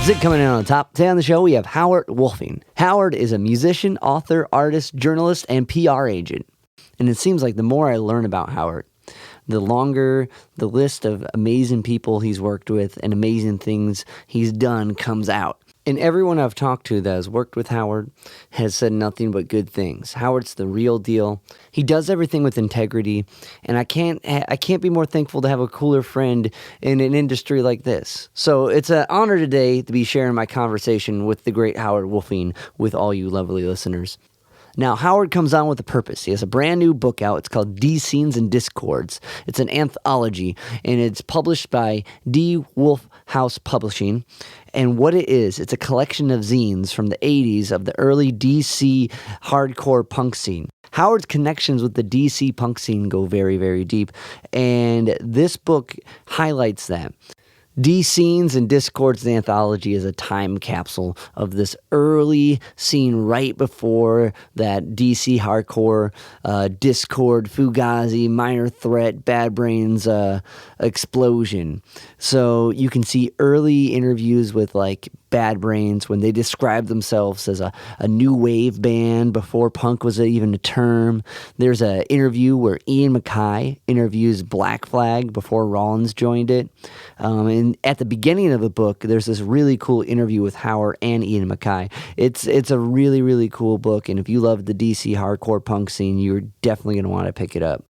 Zig coming in on the top. Today on the show, we have Howard Wuelfing. Howard is a musician, author, artist, journalist, and PR agent. And it seems like the more I learn about Howard, the longer the list of amazing people he's worked with and amazing things he's done comes out. And everyone I've talked to that has worked with Howard has said nothing but good things. Howard's the real deal. He does everything with integrity, and I can't be more thankful to have a cooler friend in an industry like this. So it's an honor today to be sharing my conversation with the great Howard Wuelfing with all you lovely listeners. Now, Howard comes on with a purpose. He has a brand new book out. It's called D Scenes and Discords. It's an anthology, and it's published by D. Wolf House Publishing. And what it is, it's a collection of zines from the 80s of the early DC hardcore punk scene. Howard's connections with the DC punk scene go very, very deep, and this book highlights that. D Scenes and Discords, the anthology, is a time capsule of this early scene right before that DC hardcore, Discord, Fugazi, Minor Threat, Bad Brains explosion. So you can see early interviews with like Bad Brains when they describe themselves as a new wave band before punk was even a term. There's an interview where Ian MacKaye interviews Black Flag before Rollins joined it. And at the beginning of the book, there's this really cool interview with Howard and Ian MacKaye. It's a really, really cool book, and if you love the DC hardcore punk scene, you're definitely going to want to pick it up.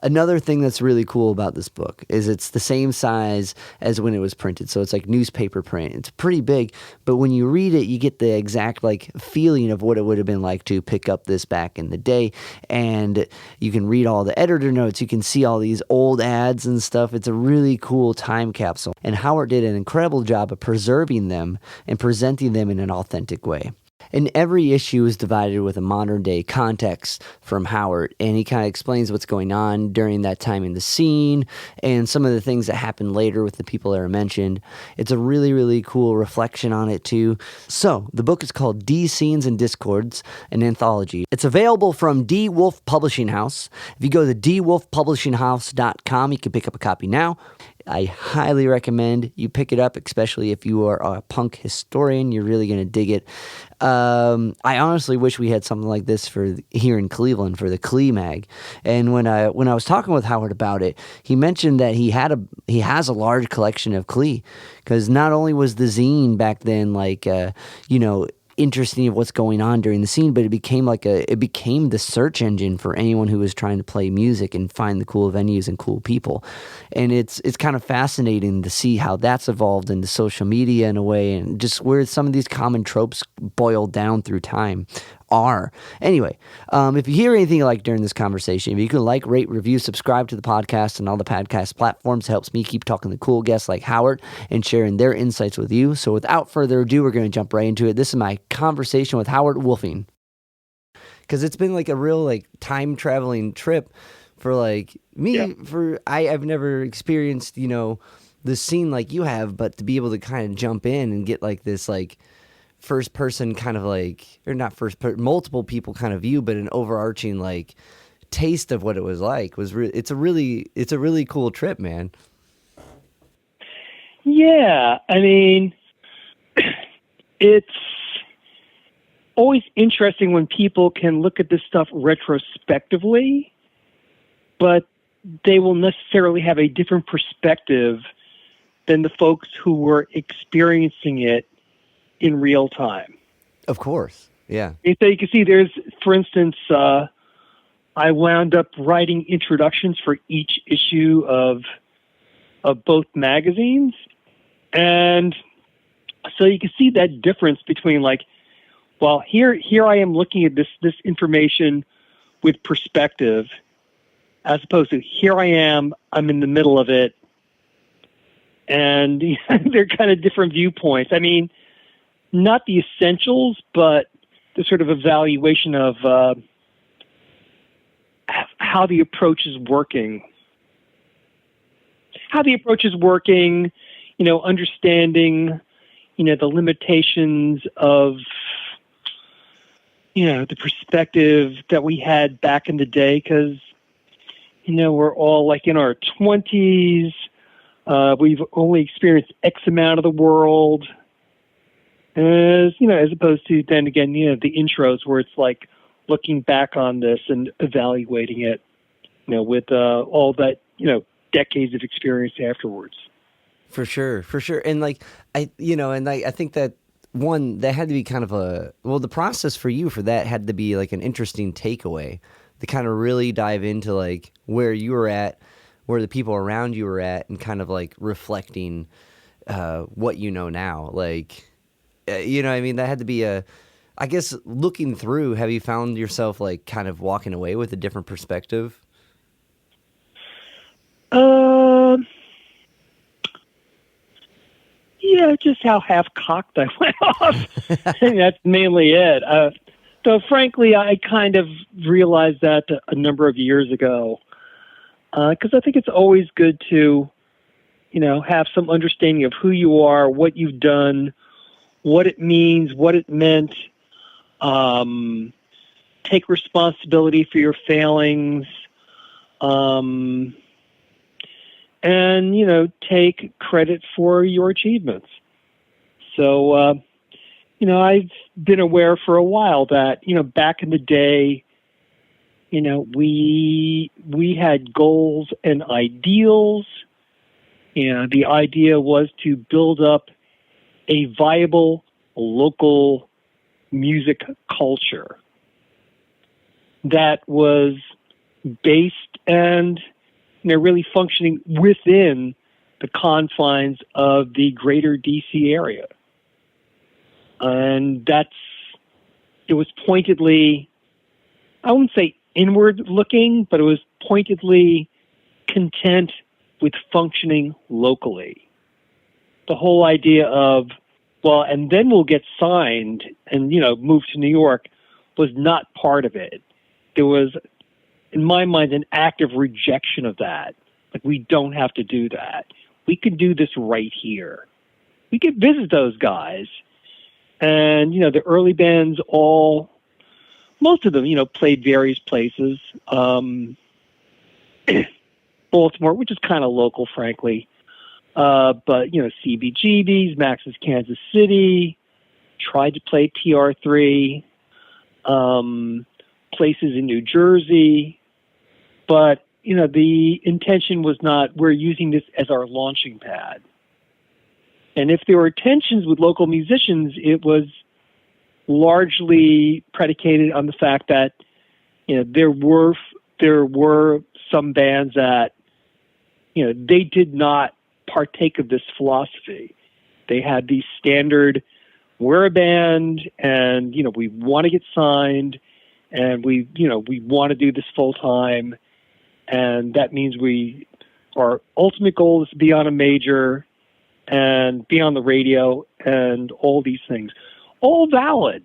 Another thing that's really cool about this book is it's the same size as when it was printed. So it's like newspaper print. It's pretty big, but when you read it, you get the exact like feeling of what it would have been like to pick up this back in the day. And you can read all the editor notes. You can see all these old ads and stuff. It's a really cool time capsule. And Howard did an incredible job of preserving them and presenting them in an authentic way. And every issue is divided with a modern-day context from Howard, and he kind of explains what's going on during that time in the scene and some of the things that happened later with the people that are mentioned. It's a really, really cool reflection on it, too. So, the book is called D Scenes and Discords, an anthology. It's available from D. Wolf Publishing House. If you go to dwolfpublishinghouse.com, you can pick up a copy now. I highly recommend you pick it up, especially if you are a punk historian. You're really going to dig it. I honestly wish we had something like this for here in Cleveland for the Clee Mag. And when I was talking with Howard about it, he mentioned that he has a large collection of Clee, because not only was the zine back then interesting of what's going on during the scene, but it became the search engine for anyone who was trying to play music and find the cool venues and cool people. And it's kind of fascinating to see how that's evolved into social media in a way, and just where some of these common tropes boiled down through time are. Anyway, if you hear anything you like during this conversation, if you can like, rate, review, subscribe to the podcast and all the podcast platforms, it helps me keep talking to cool guests like Howard and sharing their insights with you. So without further ado, we're going to jump right into it. This is my conversation with Howard Wuelfing, because it's been like a real like time traveling trip for like me. Yeah. I've never experienced the scene like you have, but to be able to kind of jump in and get like this like first person kind of like, or not first person, multiple people kind of view, but an overarching like taste of what it was like it's a really cool trip, man. Yeah, I mean, it's always interesting when people can look at this stuff retrospectively, but they will necessarily have a different perspective than the folks who were experiencing it in real time. Of course, yeah. So you can see there's, for instance, I wound up writing introductions for each issue of both magazines. And so you can see that difference between like, well, here I am looking at this information with perspective, as opposed to here I'm in the middle of it. And they're kind of different viewpoints. I mean, not the essentials, but the sort of evaluation of how the approach is working. Understanding, the limitations of, the perspective that we had back in the day, because, we're all like in our 20s. We've only experienced X amount of the world. as opposed to then again, the intros where it's like looking back on this and evaluating it, with all that, decades of experience afterwards. For sure. And I think that that had to be kind of the process for you for that had to be like an interesting takeaway to kind of really dive into like where you were at, where the people around you were at, and kind of like reflecting what you know now. Like, that had to be I guess looking through, have you found yourself like kind of walking away with a different perspective? Yeah, just how half-cocked I went off. And that's mainly it. Though, frankly, I kind of realized that a number of years ago, because I think it's always good to, have some understanding of who you are, what you've done, what it means, what it meant, take responsibility for your failings, and, take credit for your achievements. So, I've been aware for a while that, back in the day, we had goals and ideals. The idea was to build up a viable local music culture that was based and really functioning within the confines of the greater DC area. And it was pointedly, I wouldn't say inward looking, but it was pointedly content with functioning locally. The whole idea of, and then we'll get signed and, move to New York was not part of it. There was, in my mind, an active rejection of that. Like, we don't have to do that. We can do this right here. We could visit those guys. And, the early bands most of them, played various places. Baltimore, which is kind of local, frankly. But, CBGB's, Max's Kansas City, tried to play TR3, places in New Jersey. But, the intention was not, we're using this as our launching pad. And if there were tensions with local musicians, it was largely predicated on the fact that, there were some bands that, they did not partake of this philosophy. They had the standard, we're a band and, we want to get signed and we want to do this full time. And that means our ultimate goal is to be on a major and be on the radio and all these things. All valid,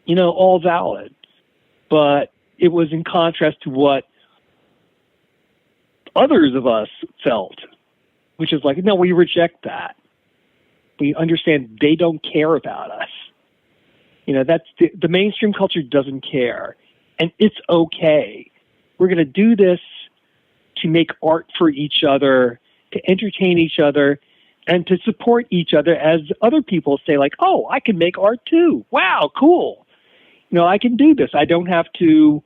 all valid. But it was in contrast to what others of us felt, which is like, no, we reject that. We understand they don't care about us. That's the mainstream culture doesn't care. And it's okay. We're going to do this to make art for each other, to entertain each other, and to support each other as other people say, like, oh, I can make art too. Wow, cool. I can do this. I don't have to,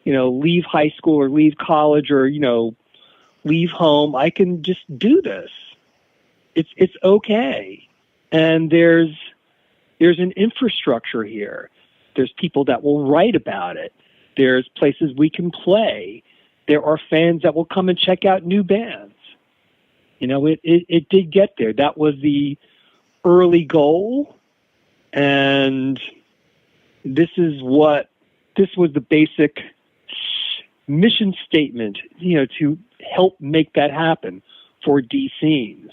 leave high school or leave college or, leave home. I can just do this. It's okay. And there's an infrastructure here. There's people that will write about it. There's places we can play. There are fans that will come and check out new bands. It did get there. That was the early goal. And this was the basic mission statement, to help make that happen for D-Scenes.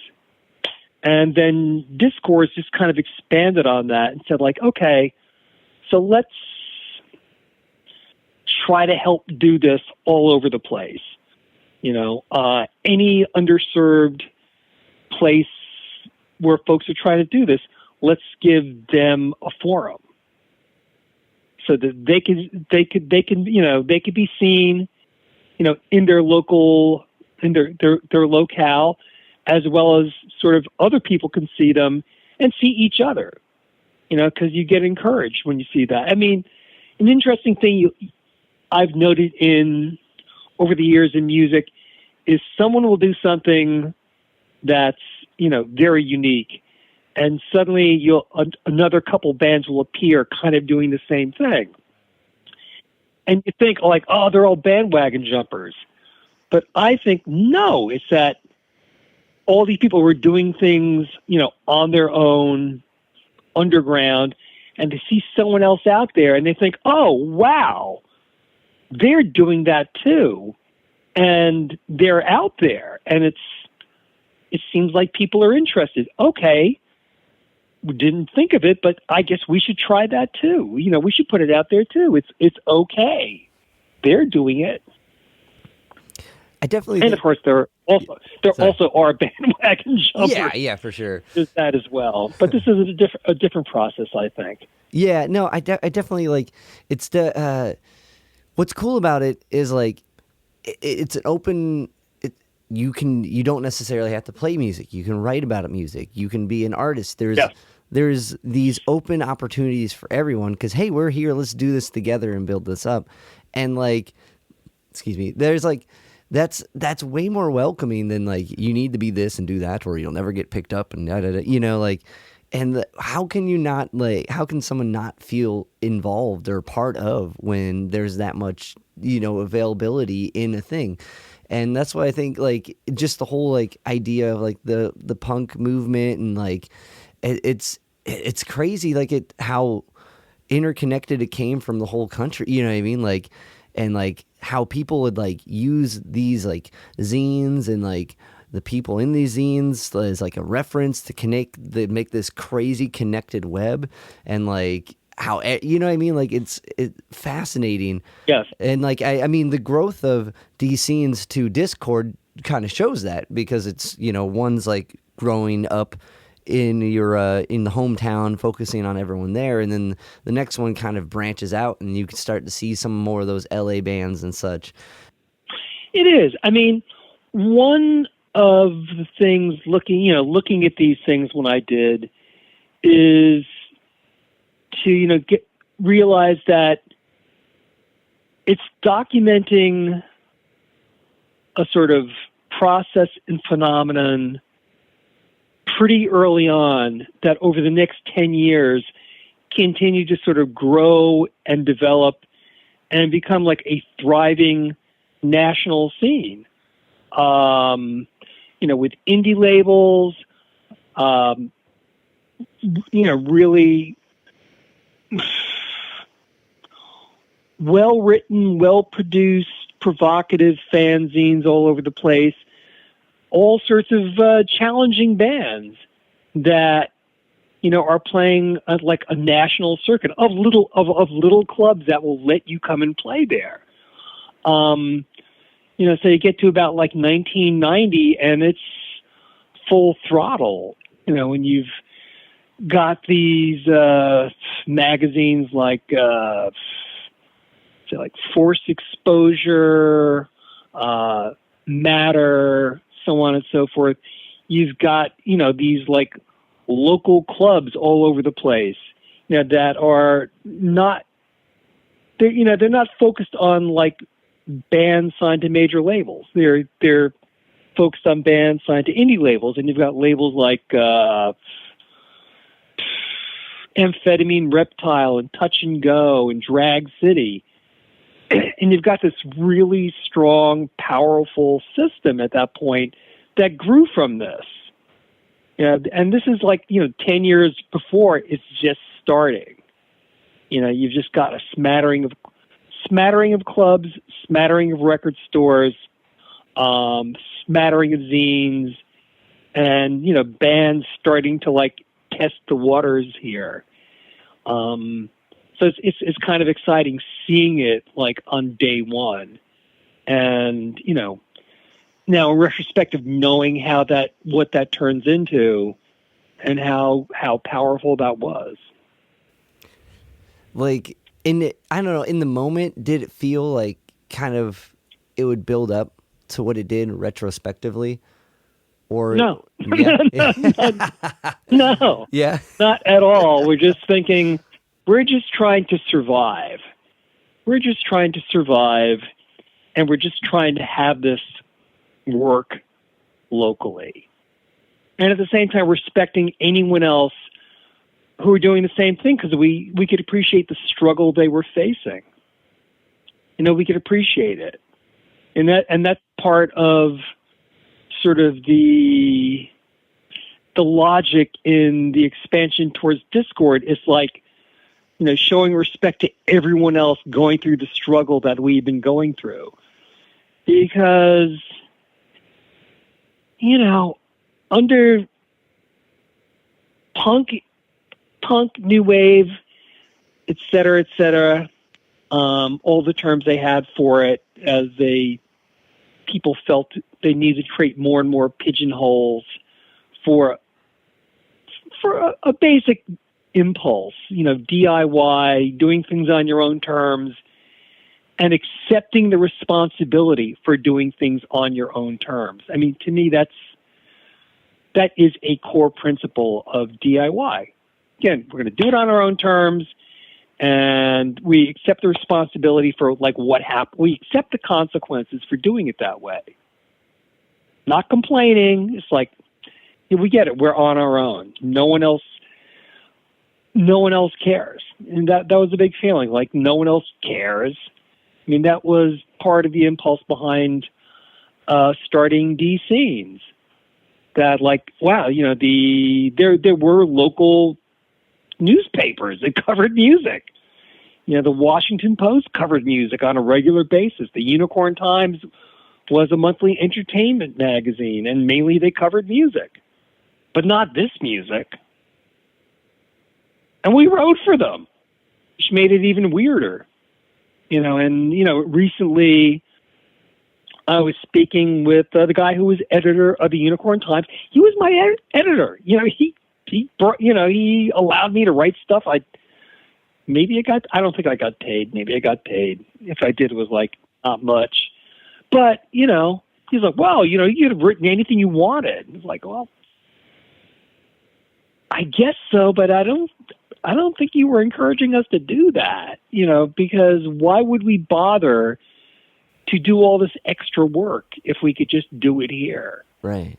And then Discourse just kind of expanded on that and said, like, okay, so let's try to help do this all over the place. Any underserved place where folks are trying to do this, let's give them a forum so that they could be seen, in their local, in their locale, as well as sort of other people can see them and see each other. because you get encouraged when you see that. I mean, an interesting thing I've noted over the years in music is someone will do something that's, very unique, and suddenly another couple bands will appear kind of doing the same thing. And you think like, oh, they're all bandwagon jumpers. But I think no, it's that all these people were doing things, on their own, underground, and they see someone else out there and they think, oh, wow, they're doing that too. And they're out there, and it seems like people are interested. Okay, we didn't think of it, but I guess we should try that too. We should put it out there too. It's okay. They're doing it. I definitely and of course there also are bandwagon jumpers. Yeah, for sure. There's that as well, but this is a different process, I think. Yeah, no, I definitely like. It's the what's cool about it is like it's an open. You don't necessarily have to play music. You can write about music. You can be an artist. There's these open opportunities for everyone because, hey, we're here. Let's do this together and build this up. And like, excuse me, there's like, that's way more welcoming than like, you need to be this and do that or you'll never get picked up and like, and how can someone not feel involved or part of when there's that much, availability in a thing? And that's why I think like just the whole like idea of like the punk movement and like it's crazy like how interconnected it came from the whole country, you know what I mean? Like, and like how people would like use these like zines and like the people in these zines as like a reference to make this crazy connected web, and like how, you know what I mean? Like it's fascinating. Yes. And like, I mean, the growth of these scenes to Discord kind of shows that because it's, one's like growing up in in the hometown, focusing on everyone there. And then the next one kind of branches out and you can start to see some more of those LA bands and such. It is. I mean, one of the things looking at these things when I did is to, realize that it's documenting a sort of process and phenomenon pretty early on that over the next 10 years continue to sort of grow and develop and become like a thriving national scene. With indie labels, really well-written, well-produced, provocative fanzines all over the place, all sorts of challenging bands that are playing like a national circuit of little clubs that will let you come and play there. So you get to about like 1990 and it's full throttle, when you've got these magazines like Force Exposure, Matter, so on and so forth. You've got these like local clubs all over the place, that are not they're not focused on like bands signed to major labels. They're focused on bands signed to indie labels, and you've got labels like Amphetamine Reptile and Touch and Go and Drag City. And you've got this really strong, powerful system at that point that grew from this. And this is like, 10 years before it's just starting. You've just got a smattering of clubs, smattering of record stores, smattering of zines, and, bands starting to like test the waters here. So it's kind of exciting seeing it like on day one. And, now in retrospective, knowing what that turns into and how powerful that was. Like I don't know, in the moment, did it feel like kind of it would build up to what it did retrospectively? Or No. yeah. No. Yeah. Not at all. We're just thinking, we're just trying to survive. We're just trying to survive, and we're just trying to have this work locally. And at the same time, respecting anyone else who are doing the same thing, because we could appreciate the struggle they were facing. We could appreciate it. And that's part of sort of the logic in the expansion towards Discord is like, showing respect to everyone else going through the struggle that we've been going through. Because, under punk, new wave, et cetera, all the terms they had for it as people felt they needed to create more and more pigeonholes for a basic impulse, DIY, doing things on your own terms, and accepting the responsibility for doing things on your own terms. I mean, to me, that is a core principle of DIY. Again, we're going to do it on our own terms, and we accept the responsibility for what happened. We accept the consequences for doing it that way. Not complaining. It's like, we get it. We're on our own. No one else cares. And that was a big feeling, like no one else cares. I mean, that was part of the impulse behind starting D-Scenes. That wow, there were local newspapers that covered music. The Washington Post covered music on a regular basis. The Unicorn Times was a monthly entertainment magazine, and mainly they covered music, but not this music. And we wrote for them, which made it even weirder. Recently I was speaking with the guy who was editor of the Unicorn Times. He was my editor. He brought, he allowed me to write stuff. I don't think I got paid. Maybe I got paid. If I did, it was not much. But, he's like, well, you could have written anything you wanted. It's like, well, I guess so, but I don't think you were encouraging us to do that, because why would we bother to do all this extra work if we could just do it here? Right.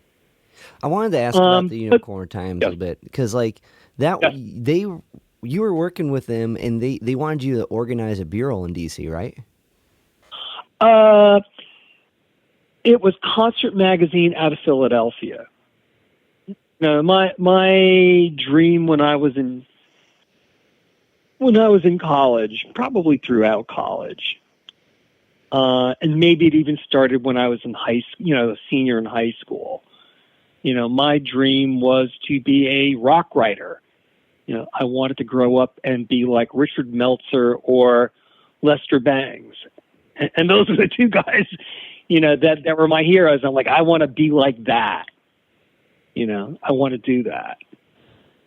I wanted to ask about the Unicorn Times a bit, because you were working with them, and they wanted you to organize a bureau in DC, right? It was Concert Magazine out of Philadelphia. No, my dream when I was in college, probably throughout college, and maybe it even started when I was in a senior in high school. My dream was to be a rock writer. I wanted to grow up and be like Richard Meltzer or Lester Bangs. And those are the two guys, that were my heroes. I'm like, I want to be like that. I want to do that.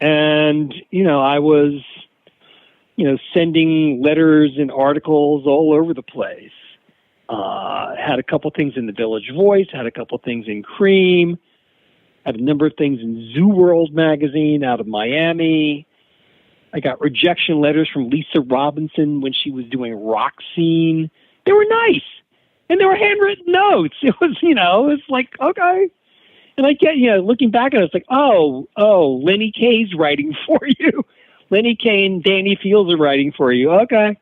And, I was, sending letters and articles all over the place. Had a couple things in the Village Voice, had a couple things in Cream, had a number of things in Zoo World magazine out of Miami. I got rejection letters from Lisa Robinson when she was doing Rock Scene. They were nice. And they were handwritten notes. It was, it's like, okay. And I get, looking back at it, it's like, oh, Lenny Kaye's writing for you. Lenny Kaye and Danny Fields are writing for you. Okay.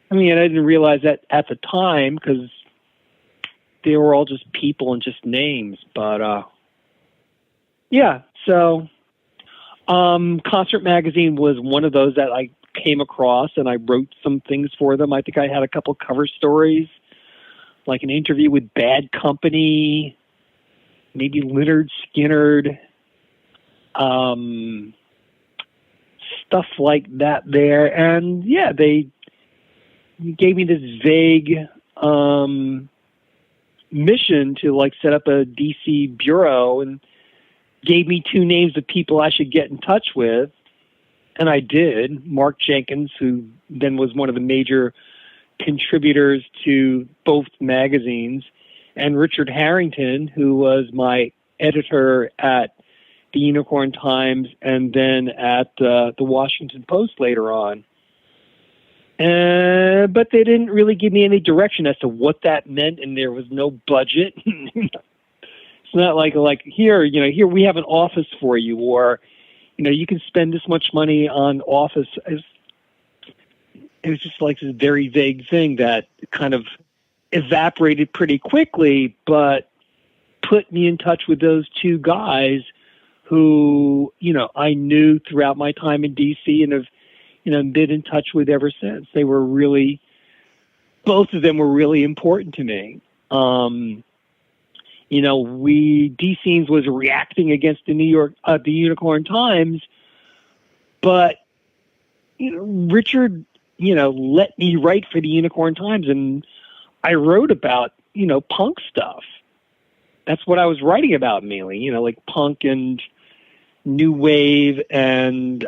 I mean, I didn't realize that at the time because they were all just people and just names. But, yeah, so Concert Magazine was one of those that I came across, and I wrote some things for them. I think I had a couple cover stories, like an interview with Bad Company, maybe Leonard Skinner, stuff like that there. And, yeah, they gave me this vague mission to, set up a DC bureau, and gave me two names of people I should get in touch with. And I did. Mark Jenkins, who then was one of the major contributors to both magazines, and Richard Harrington, who was my editor at the Unicorn Times and then at the Washington Post later on. But they didn't really give me any direction as to what that meant, and there was no budget. It's not like here we have an office for you, or you can spend this much money on office. It was just like this very vague thing that kind of evaporated pretty quickly, but put me in touch with those two guys who I knew throughout my time in DC and have been in touch with ever since. They were both of them were really important to me. D-Scenes was reacting against the the Unicorn Times, but Richard, let me write for the Unicorn Times, and I wrote about punk stuff. That's what I was writing about mainly, like punk and new wave and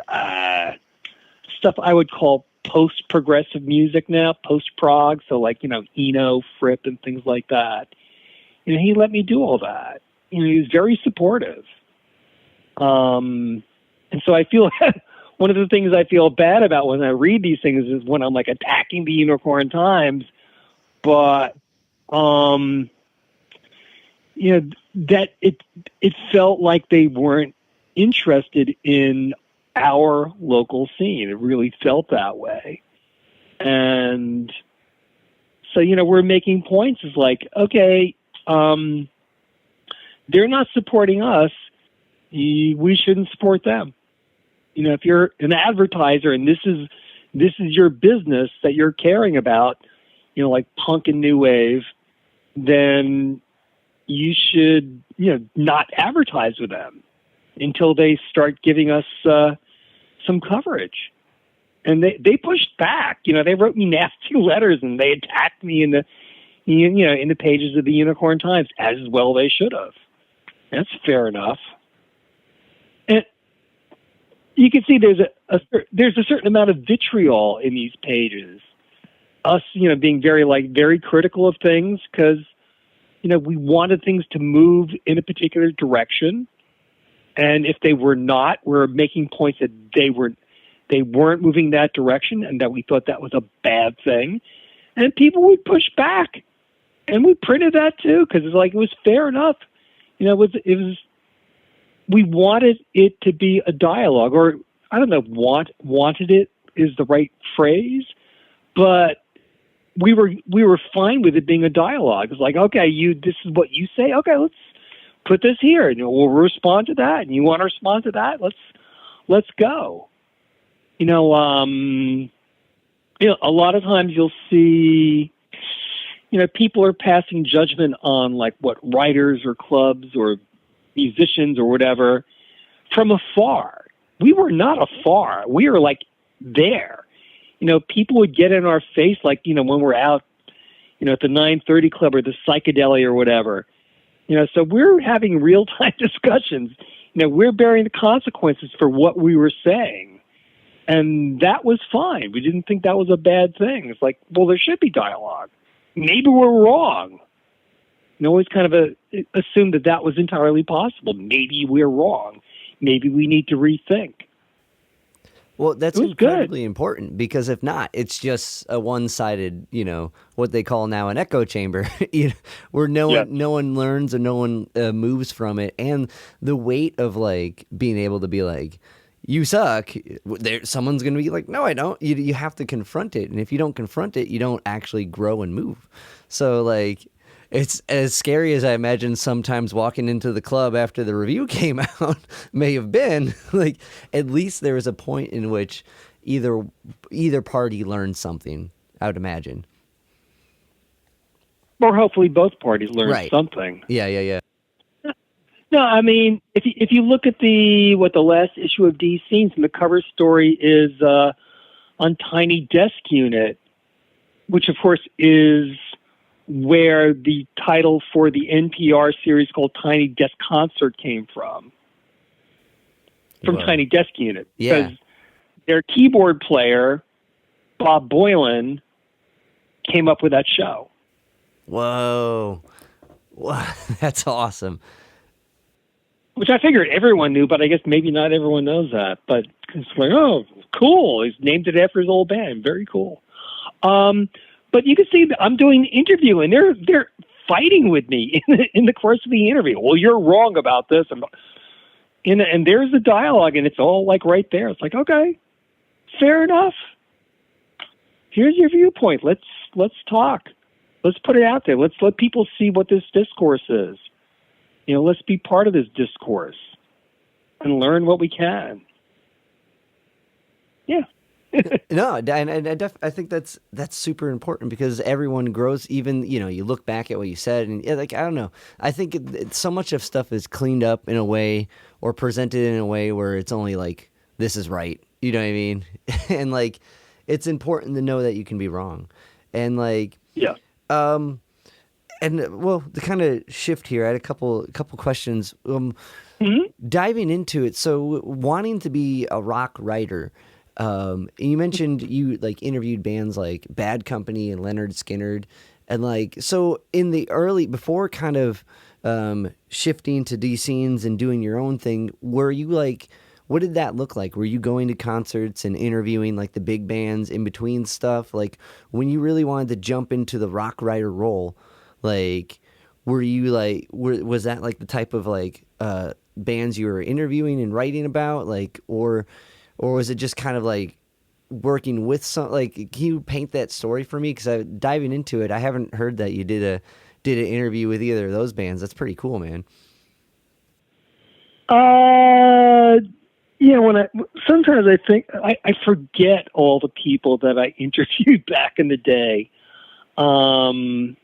stuff I would call post-progressive music now, post-prog, so like Eno, Fripp, and things like that. He let me do all that. He was very supportive. And so I feel one of the things I feel bad about when I read these things is when I'm like attacking the Unicorn Times, but that it felt like they weren't interested in our local scene. It really felt that way. And so, we're making points. It's like, okay, they're not supporting us. We shouldn't support them. If you're an advertiser and this is your business that you're caring about, like punk and new wave, then you should, not advertise with them until they start giving us some coverage. And they pushed back. They wrote me nasty letters and they attacked me in the pages of the Unicorn Times, as well they should have. That's fair enough. And you can see there's a certain amount of vitriol in these pages. Us, being very critical of things because, we wanted things to move in a particular direction. And if they were not, we're making points that they weren't moving that direction and that we thought that was a bad thing. And people would push back. And we printed that too, because it was fair enough. We wanted it to be a dialogue, or I don't know if wanted it is the right phrase, but we were fine with it being a dialogue. It's like, okay, this is what you say. Okay, let's put this here, and we'll respond to that. And you want to respond to that? Let's go. A lot of times you'll see, people are passing judgment on like what writers or clubs or musicians or whatever from afar. We were not afar. We were like there. People would get in our face like, when we're out, at the 930 Club or the Psychedelia or whatever. So we're having real-time discussions. We're bearing the consequences for what we were saying. And that was fine. We didn't think that was a bad thing. It's like, well, there should be dialogue. Maybe we're wrong. Always kind of assume that was entirely possible. Maybe we're wrong. Maybe we need to rethink. Well, that's incredibly important, because if not, it's just a one-sided, what they call now an echo chamber, where no one learns and no one moves from it. And the weight of like being able to be like, you suck. Someone's going to be like, no, I don't. You have to confront it. And if you don't confront it, you don't actually grow and move. So like, it's as scary as I imagine sometimes walking into the club after the review came out may have been. Like, at least there was a point in which either party learned something, I would imagine. Or hopefully both parties learned something. Yeah. No, I mean, if you look at the last issue of D-Scenes, and the cover story is on Tiny Desk Unit, which of course is where the title for the NPR series called Tiny Desk Concert came from Tiny Desk Unit. Yeah. Because their keyboard player, Bob Boylan, came up with that show. Whoa. That's awesome. which I figured everyone knew, but I guess maybe not everyone knows that. But it's like, oh, cool. He's named it after his old band. Very cool. But you can see that I'm doing an interview, and they're fighting with me in the course of the interview. Well, you're wrong about this. And there's the dialogue, and it's all like right there. It's like, okay, fair enough. Here's your viewpoint. Let's talk. Let's put it out there. Let's let people see what this discourse is. Let's be part of this discourse and learn what we can. Yeah. No, and I think that's super important because everyone grows. Even you look back at what you said, and I don't know. I think so much of stuff is cleaned up in a way or presented in a way where it's only like this is right. You know what I mean? And like it's important to know that you can be wrong, and like yeah. And well, to kind of shift here, I had a couple questions. Diving into it, so wanting to be a rock writer. You mentioned you like interviewed bands like Bad Company and Leonard Skinner, and like so in the early before kind of shifting to D scenes and doing your own thing, were you like what did that look like? Were you going to concerts and interviewing like the big bands in between stuff? Like when you really wanted to jump into the rock writer role, like were you like was that like the type of like bands you were interviewing and writing about, like or was it just kind of like working with some? Like, can you paint that story for me? Because diving into it, I haven't heard that you did an interview with either of those bands. That's pretty cool, man. Yeah. Sometimes I think I forget all the people that I interviewed back in the day, and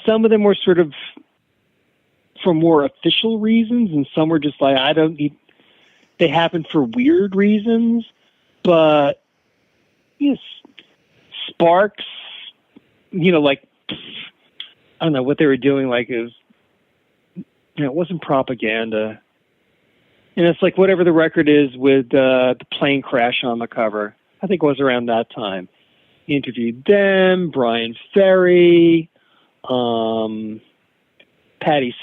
some of them were sort of for more official reasons, and some were just like I don't need. They happen for weird reasons, but yes, Sparks, like I don't know what they were doing. Like it wasn't propaganda, and it's like whatever the record is with the plane crash on the cover. I think it was around that time. He interviewed them, Brian Ferry, Patti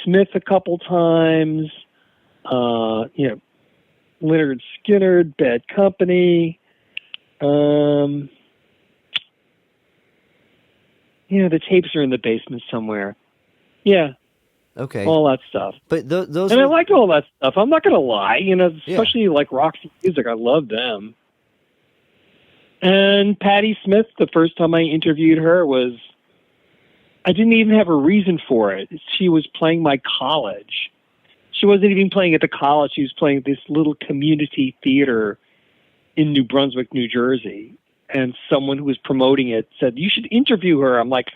Smith a couple times. Leonard Skinner, Bad Company. The tapes are in the basement somewhere. Yeah. Okay. All that stuff. But those I liked all that stuff. I'm not going to lie. Especially like Roxy Music. I love them. And Patti Smith, the first time I interviewed her I didn't even have a reason for it. She was playing my college. She wasn't even playing at the college. She was playing at this little community theater in New Brunswick, New Jersey. And someone who was promoting it said, you should interview her. I'm like,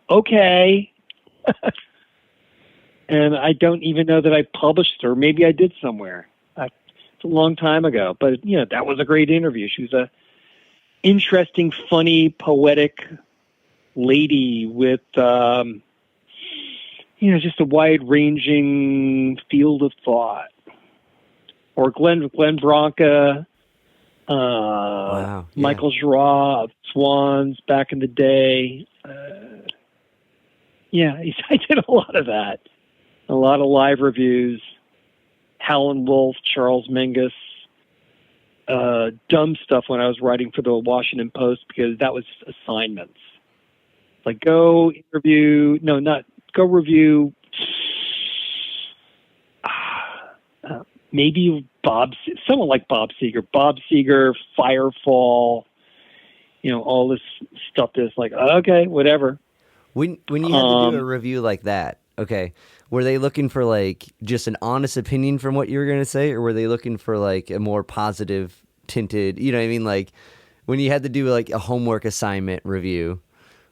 okay. And I don't even know that I published her. Maybe I did somewhere. It's a long time ago. But, that was a great interview. She was a interesting, funny, poetic lady with... just a wide-ranging field of thought. Or Glenn Branca, wow, yeah. Michael Giroir of Swans back in the day. I did a lot of that. A lot of live reviews. Howard Wuelfing, Charles Mingus. Dumb stuff when I was writing for the Washington Post because that was assignments. Like go review maybe someone like Bob Seger, Firefall, all this stuff that's like, okay, whatever. When you had to do a review like that, okay, were they looking for like just an honest opinion from what you were going to say, or were they looking for like a more positive tinted, you know what I mean? Like when you had to do like a homework assignment review,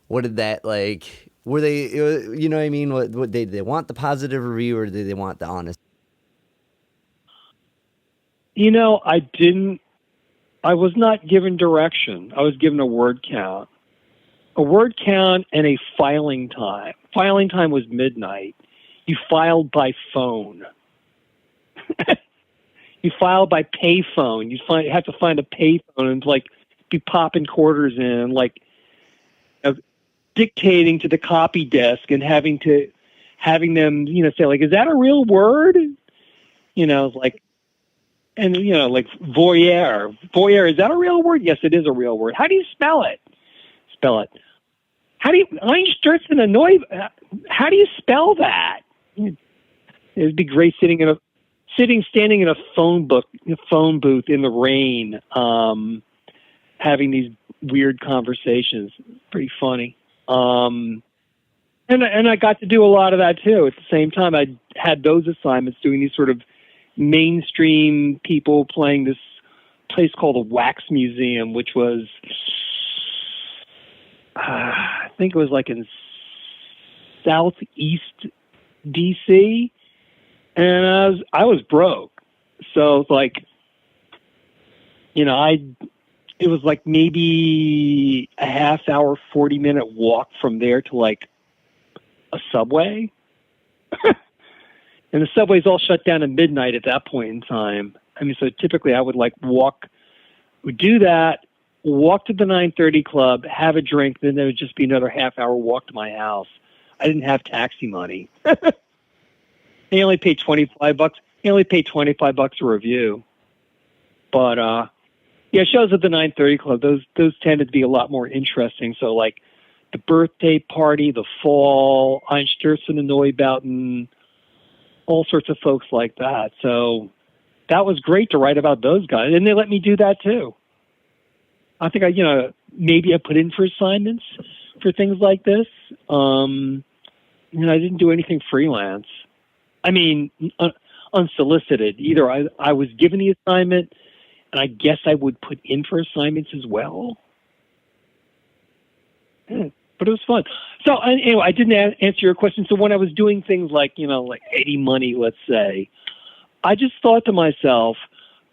what did that like... Were they, you know what I mean? What did they want the positive review or did they want the honest? I was not given direction. I was given a word count. A word count and a filing time. Filing time was midnight. You filed by phone. You filed by payphone. You have to find a payphone and like be popping quarters in, like dictating to the copy desk and having to having them, say like, is that a real word? Like, and, like voyeur. Voyeur, is that a real word? Yes, it is a real word. How do you spell it? Spell it. How do you, Einstürzen annoy, how do you spell that? It'd be great standing in a phone booth in the rain, having these weird conversations. Pretty funny. And I got to do a lot of that too. At the same time, I had those assignments doing these sort of mainstream people playing this place called the Wax Museum, which was, I think it was like in Southeast DC, and I was broke, so it's like, it was like maybe a half hour, 40-minute walk from there to like a Subway. And the Subway's all shut down at midnight at that point in time. I mean, so typically I would like do that, walk to the 9:30 club, have a drink, then there would just be another half hour walk to my house. I didn't have taxi money. They only paid $25. They only paid $25 a review. But shows at the 9:30 club, those tended to be a lot more interesting. So like the birthday party, the fall, Einstürzen and Neubauten, all sorts of folks like that. So that was great to write about those guys, and they let me do that too. I think maybe I put in for assignments for things like this. I didn't do anything freelance. I mean, unsolicited. Either I was given the assignment, and I guess I would put in for assignments as well. But it was fun. So anyway, I didn't answer your question. So when I was doing things like, like Eddie Money, let's say, I just thought to myself,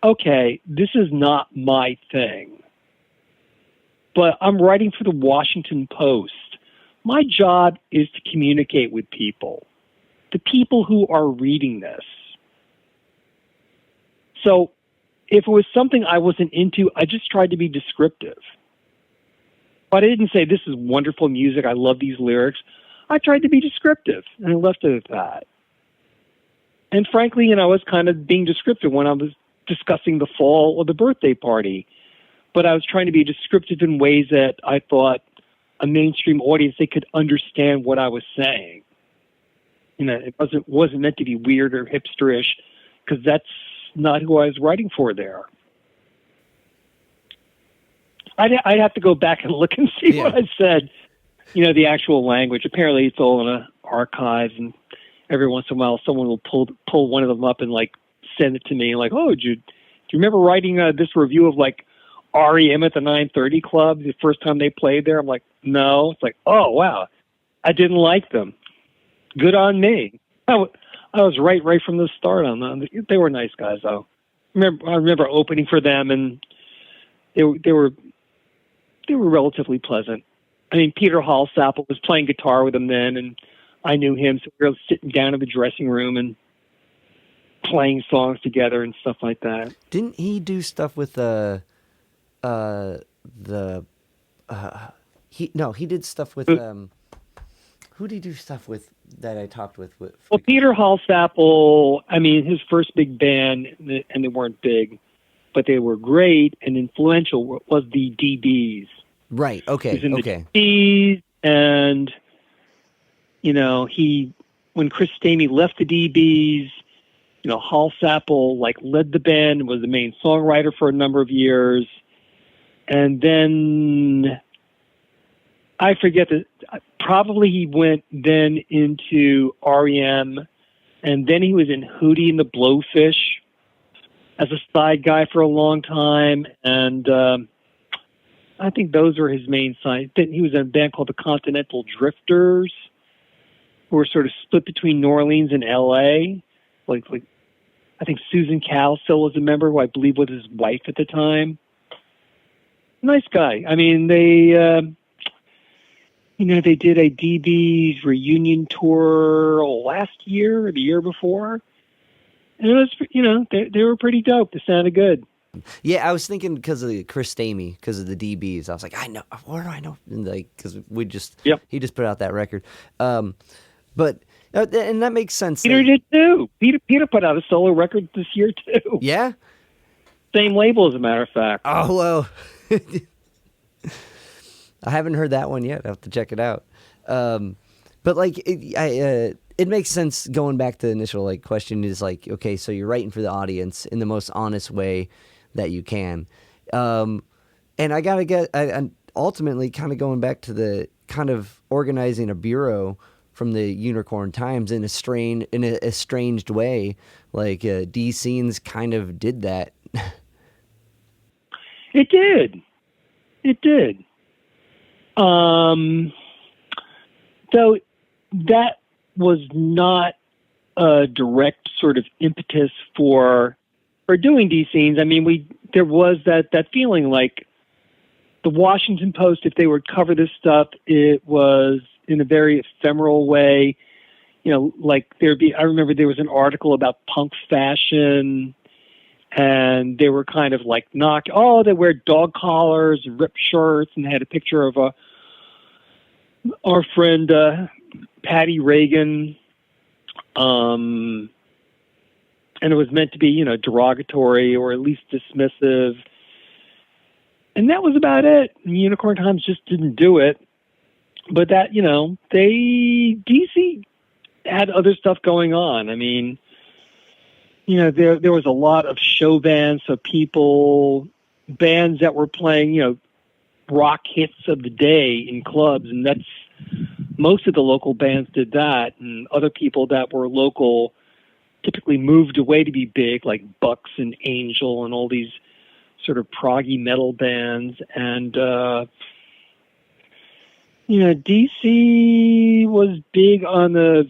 okay, this is not my thing. But I'm writing for the Washington Post. My job is to communicate with people, the people who are reading this. So if it was something I wasn't into, I just tried to be descriptive. But I didn't say, this is wonderful music, I love these lyrics. I tried to be descriptive, and I left it at that. And frankly, I was kind of being descriptive when I was discussing the fall or the birthday party. But I was trying to be descriptive in ways that I thought a mainstream audience, they could understand what I was saying. It wasn't meant to be weird or hipsterish, because that's not who I was writing for there. I'd have to go back and look and see what I said, the actual language. Apparently it's all in an archive, and every once in a while someone will pull one of them up and like send it to me, like, oh, do you remember writing this review of like REM at the 9:30 Club the first time they played there? I'm like, no. It's like, oh, wow, I didn't like them. Good on me. I was right from the start on them. They were nice guys, though. I remember opening for them, and they were relatively pleasant. I mean, Peter Hallsapple was playing guitar with them then, and I knew him, so we were sitting down in the dressing room and playing songs together and stuff like that. Didn't he do stuff with he did stuff with who did he do stuff with that I talked with? Well, Peter Hallsapple, I mean, his first big band, and they weren't big, but they were great and influential, was the DBs. Right. Okay. He was in the DBs, and when Chris Stamey left the DBs, Hallsapple like led the band, was the main songwriter for a number of years, and then I forget that probably he went then into REM, and then he was in Hootie and the Blowfish as a side guy for a long time, and I think those were his main sides. Then he was in a band called the Continental Drifters, who were sort of split between New Orleans and L.A. Like I think Susan Cal still was a member, who I believe was his wife at the time. Nice guy. I mean, they did a DB's reunion tour last year or the year before. And it was, they were pretty dope. They sounded good. Yeah, I was thinking because of Chris Stamey, because of the DBs. I was like, I know, where do I know? And because he just put out that record. But And that makes sense. Peter did too. Peter put out a solo record this year too. Yeah? Same label, as a matter of fact. Oh, well. I haven't heard that one yet. I have to check it out. But like, it makes sense going back to the initial like question is like, okay, so you're writing for the audience in the most honest way that you can. And I gotta get, and ultimately kind of going back to the kind of organizing a bureau from the Unicorn Times in a estranged way, like D-Scenes kind of did that. It did. So that was not a direct sort of impetus for doing D-Scenes. I mean, there was that feeling like the Washington Post, if they would cover this stuff, it was in a very ephemeral way. You know, like I remember there was an article about punk fashion, and they were kind of like they wear dog collars and ripped shirts, and had a picture of our friend Patty Reagan, and it was meant to be, you know, derogatory or at least dismissive, and that was about it. And Unicorn Times just didn't do it, but that, you know, DC had other stuff going on. I mean, you know, there was a lot of show bands, so bands that were playing, you know, rock hits of the day in clubs, and that's most of the local bands did that, and other people that were local typically moved away to be big, like Bucks and Angel and all these sort of proggy metal bands. And you know, DC was big on the,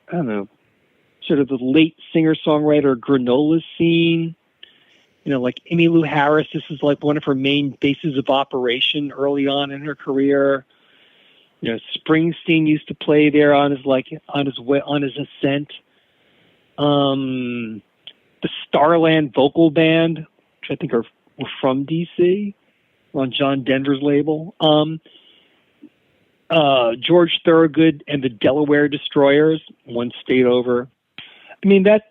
I don't know, sort of the late singer-songwriter granola scene. You know, like Emmylou Harris, this is like one of her main bases of operation early on in her career. You know, Springsteen used to play there on his ascent. The Starland Vocal Band, which I think were from DC, on John Denver's label. George Thorogood and the Delaware Destroyers, one state over. I mean, that's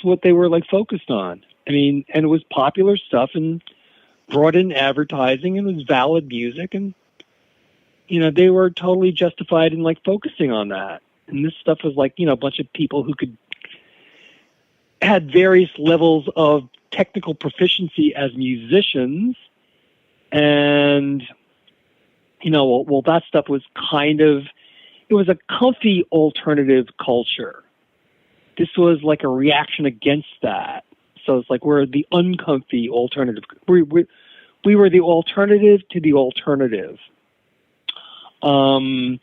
what they were like focused on. I mean, and it was popular stuff and brought in advertising and was valid music, and you know, they were totally justified in like focusing on that. And this stuff was like, you know, a bunch of people who had various levels of technical proficiency as musicians, and you know, well, that stuff was it was a comfy alternative culture. This was like a reaction against that. So it's like we're the uncomfy alternative. We were the alternative to the alternative. You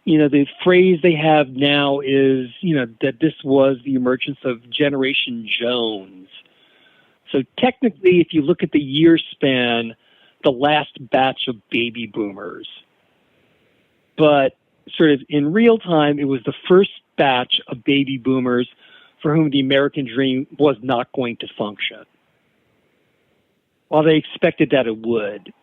know, the phrase they have now is, you know, that this was the emergence of Generation Jones. So technically, if you look at the year span, the last batch of baby boomers. But sort of in real time, it was the first batch of baby boomers for whom the American dream was not going to function. While they expected that it would.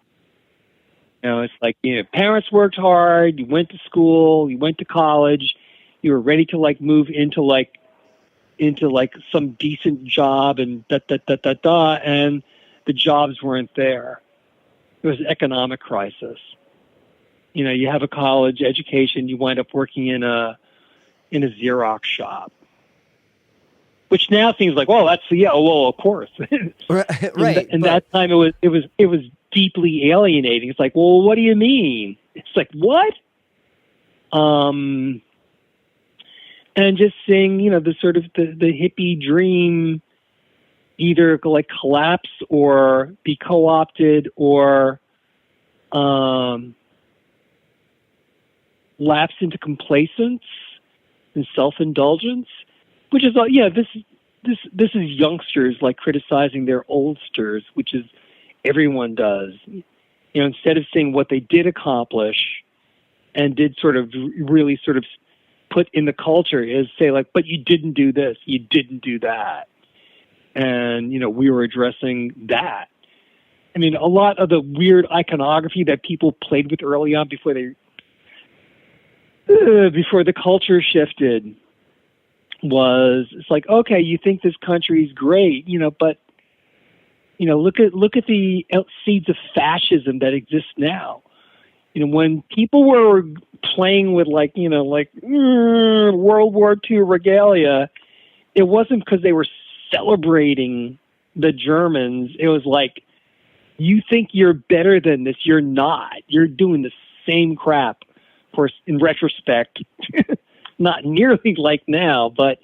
You know, it's like, you know, parents worked hard, you went to school, you went to college, you were ready to like move into some decent job and and the jobs weren't there. It was an economic crisis. You know, you have a college education, you wind up working in a Xerox shop. Which now seems like, well, of course. Right. And that time it was deeply alienating. It's like, well, what do you mean? It's like, what? And just seeing, you know, the sort of the hippie dream either like collapse or be co-opted or lapse into complacence and self-indulgence. Which is, this is youngsters like criticizing their oldsters, which is everyone does. You know, instead of seeing what they did accomplish and did sort of really sort of put in the culture, is say like, but you didn't do this, you didn't do that, and you know, we were addressing that. I mean, a lot of the weird iconography that people played with early on before they before the culture shifted was, it's like, okay, you think this country's great, but look at the seeds of fascism that exist now. When people were playing with World War II regalia, it wasn't because they were celebrating the Germans. It was like, you think you're better than this. You're not. You're doing the same crap. Of course, in retrospect, not nearly like now, but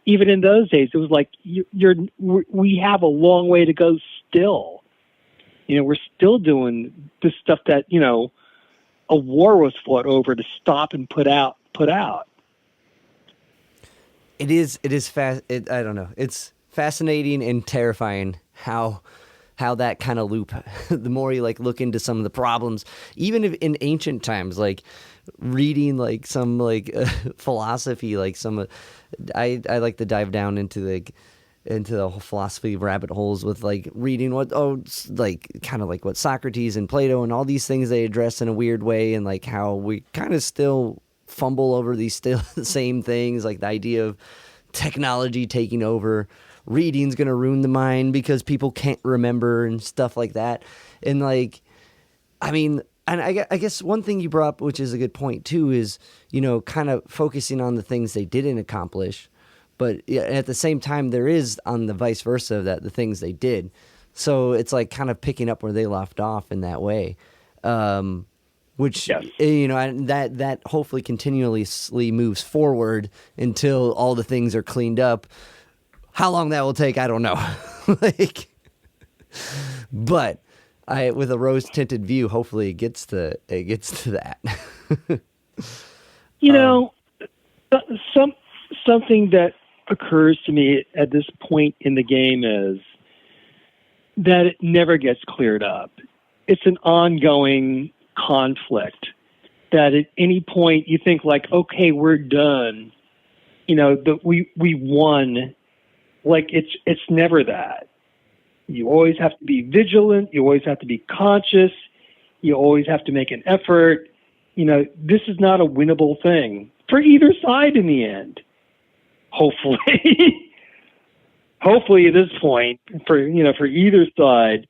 even in those days, it was like, we have a long way to go still. We're still doing this stuff that, a war was fought over to stop and put out. It is fast. I don't know. It's fascinating and terrifying how that kind of loop, the more you look into some of the problems, even if in ancient times, reading some philosophy, I like to dive down into the whole philosophy rabbit holes with reading what Socrates and Plato and all these things they address in a weird way, and how we kind of still fumble over these still the same things, the idea of technology taking over. Reading's gonna ruin the mind because people can't remember and stuff like that. And I guess one thing you brought up, which is a good point too, is kind of focusing on the things they didn't accomplish, but at the same time there is on the vice versa that the things they did. So it's kind of picking up where they left off in that way, which yes. That hopefully continuously moves forward until all the things are cleaned up. How long that will take, I don't know. But with a rose-tinted view, hopefully it gets to that. Something that occurs to me at this point in the game is that it never gets cleared up. It's an ongoing conflict that at any point you think okay, we're done. We won. It's never that. You always have to be vigilant. You always have to be conscious. You always have to make an effort. This is not a winnable thing for either side in the end. Hopefully, hopefully at this point for either side,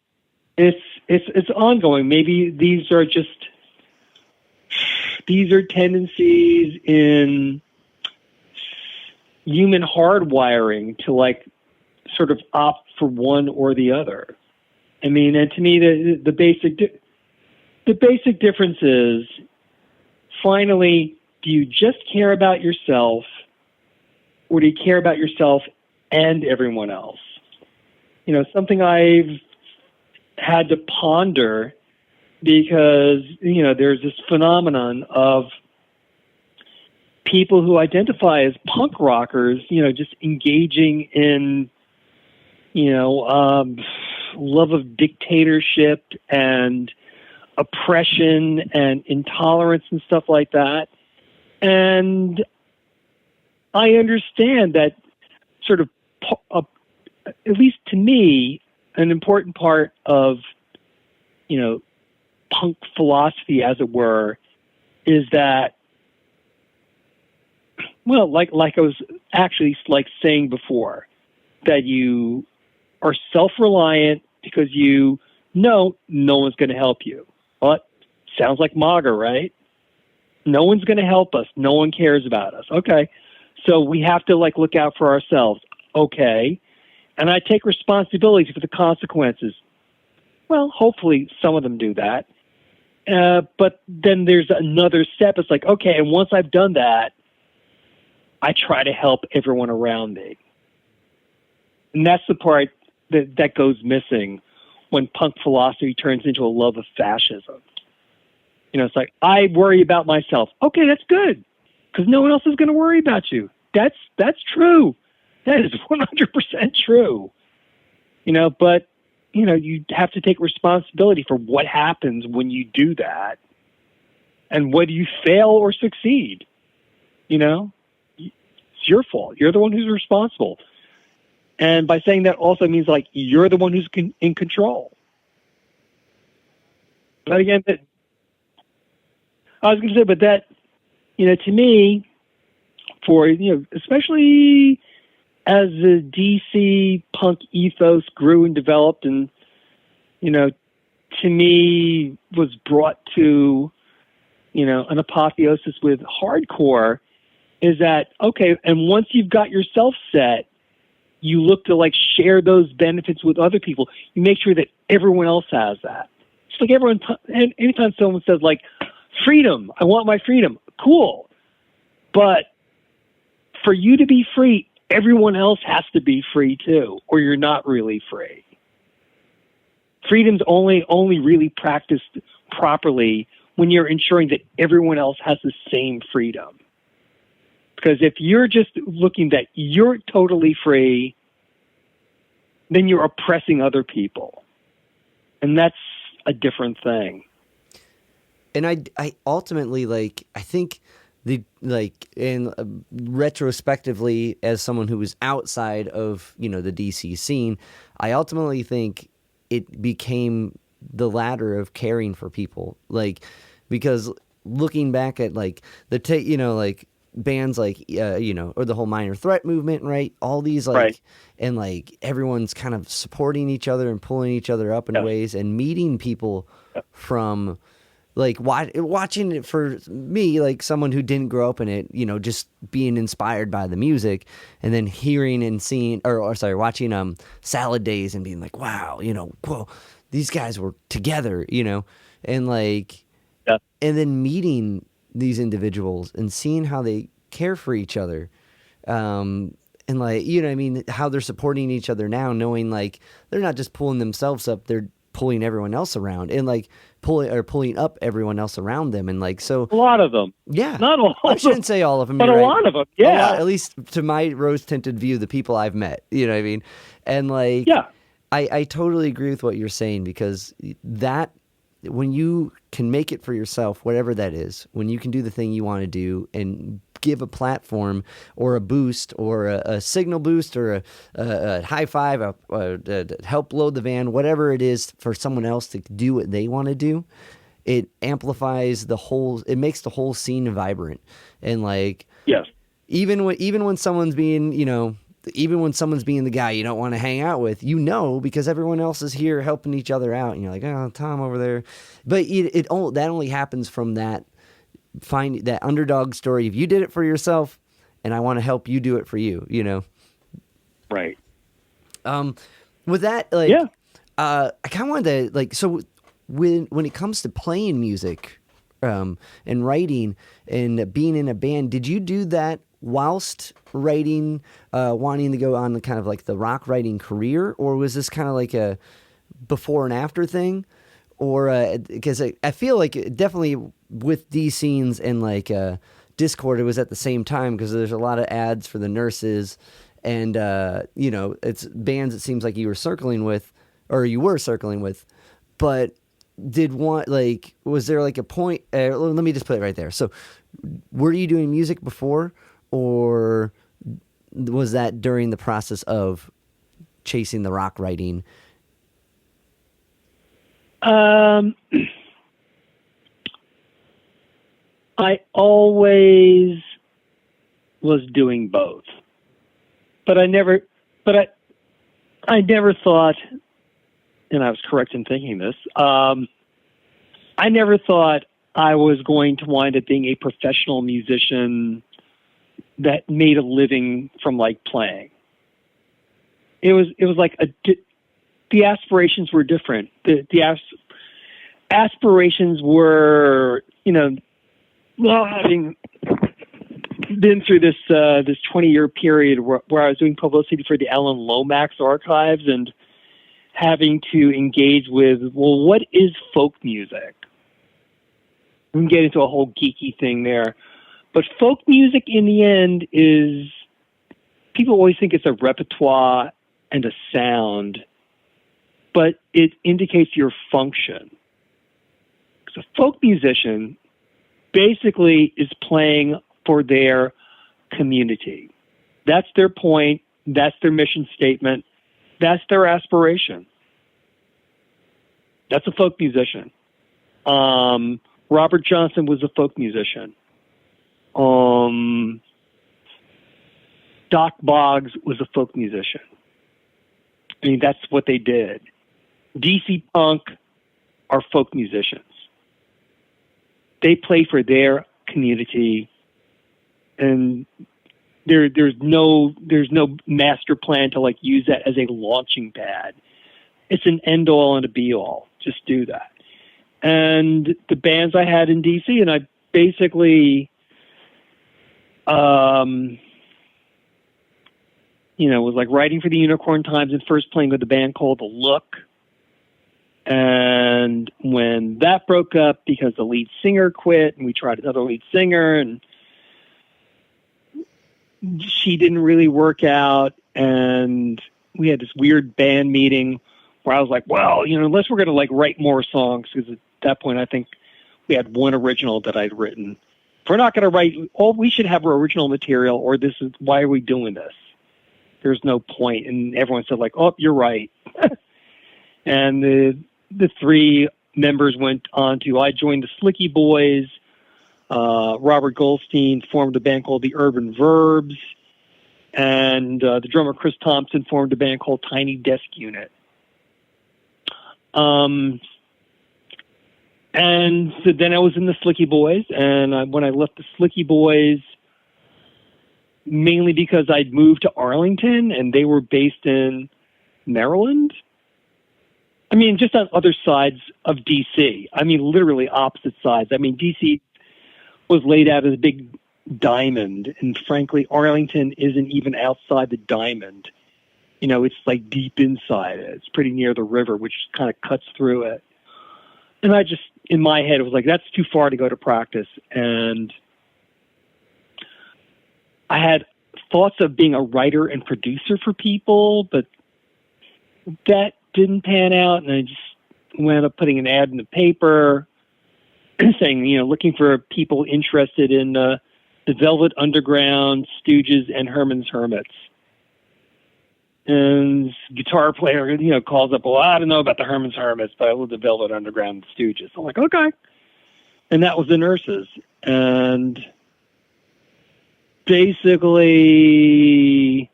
it's ongoing. Maybe these are tendencies in human hardwiring to sort of opt for one or the other. And to me, the basic difference is, finally, do you just care about yourself, or do you care about yourself and everyone else? Something I've had to ponder, because there's this phenomenon of people who identify as punk rockers, just engaging in, love of dictatorship and oppression and intolerance and stuff like that. And I understand that sort of, at least to me, an important part of, punk philosophy, as it were, is that, well, like I was actually saying before, that you are self-reliant because no one's going to help you. But sounds like MAGA, right? No one's going to help us. No one cares about us. Okay. So we have to look out for ourselves. Okay. And I take responsibility for the consequences. Well, hopefully some of them do that. But then there's another step. It's okay, and once I've done that, I try to help everyone around me. And that's the part that goes missing when punk philosophy turns into a love of fascism. It's I worry about myself. Okay, that's good, because no one else is going to worry about you. That's true. That is 100% true. But, you have to take responsibility for what happens when you do that, and whether you fail or succeed. It's your fault. You're the one who's responsible. And by saying that also means you're the one who's in control. But again, I was going to say, but to me, for, especially as the DC punk ethos grew and developed and, to me was brought to, an apotheosis with hardcore, is that, okay, and once you've got yourself set, you look to like share those benefits with other people. You make sure that everyone else has that. It's like anytime someone says like, freedom, I want my freedom, cool. But for you to be free, everyone else has to be free too, or you're not really free. Freedom's only really practiced properly when you're ensuring that everyone else has the same freedom. Because if you're just looking that you're totally free, then you're oppressing other people. And that's a different thing. And I ultimately, I think retrospectively, as someone who was outside of, the DC scene, I ultimately think it became the ladder of caring for people. Because looking back at bands or the whole Minor Threat movement, right? All these right. And everyone's kind of supporting each other and pulling each other up in ways, and meeting people from watching it, for me, someone who didn't grow up in it, just being inspired by the music, and then hearing and seeing, watching Salad Days and being like, wow, whoa, these guys were together, and and then meeting these individuals and seeing how they care for each other, and how they're supporting each other now, knowing they're not just pulling themselves up, they're pulling everyone else around, and pulling up everyone else around them, and so a lot of them, not all. I shouldn't say all of them, but a lot of them, at least to my rose tinted view, the people I've met, and I totally agree with what you're saying, because that, when you can make it for yourself, whatever that is, when you can do the thing you want to do and give a platform or a boost or a signal boost or a high five, help load the van, whatever it is, for someone else to do what they want to do, it amplifies it makes the whole scene vibrant. And yes, even when someone's being, even when someone's being the guy you don't want to hang out with, because everyone else is here helping each other out, and you're like, oh, Tom over there. But that only happens from that underdog story. If you did it for yourself, and I want to help you do it for you, Right. With that, I kind of wanted to, so when it comes to playing music, and writing and being in a band, did you do that whilst writing, wanting to go on the kind of the rock writing career, or was this kind of a before and after thing? Or because I feel definitely with these scenes and Discord, it was at the same time, because there's a lot of ads for the nurses, and it's bands it seems like you were circling with, but was there a point, let me just put it right there. So were you doing music before, or was that during the process of chasing the rock writing? I always was doing both, but I never thought, and I was correct in thinking this, I never thought I was going to wind up being a professional musician that made a living from playing. It was the aspirations were different. The aspirations were, having been through this 20-year period where I was doing publicity for the Alan Lomax archives and having to engage with, what is folk music? We can get into a whole geeky thing there. But folk music in the end is, people always think it's a repertoire and a sound, but it indicates your function. So a folk musician basically is playing for their community. That's their point. That's their mission statement. That's their aspiration. That's a folk musician. Robert Johnson was a folk musician. Doc Boggs was a folk musician. I mean, that's what they did. DC Punk are folk musicians. They play for their community, and there's no master plan to like use that as a launching pad. It's an end all and a be all. Just do that. And the bands I had in DC, and I basically, was like writing for the Unicorn Times and first playing with a band called The Look. And when that broke up because the lead singer quit and we tried another lead singer and she didn't really work out, and we had this weird band meeting where I was like, well, unless we're going to like write more songs, because at that point I think we had one original that I'd written. If we're not going to write, we should have our original material, or why are we doing this? There's no point. And everyone said like, oh, you're right. And the three members went on to, I joined the Slickee Boys. Robert Goldstein formed a band called the Urban Verbs. And the drummer Chris Thompson formed a band called Tiny Desk Unit. And so then I was in the Slickee Boys. And when I left the Slickee Boys, mainly because I'd moved to Arlington and they were based in Maryland. I mean, just on other sides of DC. I mean, literally opposite sides. I mean, DC was laid out as a big diamond, and frankly, Arlington isn't even outside the diamond. It's like deep inside it. It's pretty near the river, which kind of cuts through it. And I just, in my head, it was like, that's too far to go to practice. And I had thoughts of being a writer and producer for people, but that didn't pan out, and I just wound up putting an ad in the paper saying, looking for people interested in the Velvet Underground, Stooges, and Herman's Hermits. And guitar player, calls up, well, I don't know about the Herman's Hermits, but I love the Velvet Underground and Stooges. I'm like, okay. And that was the Nurses. And basically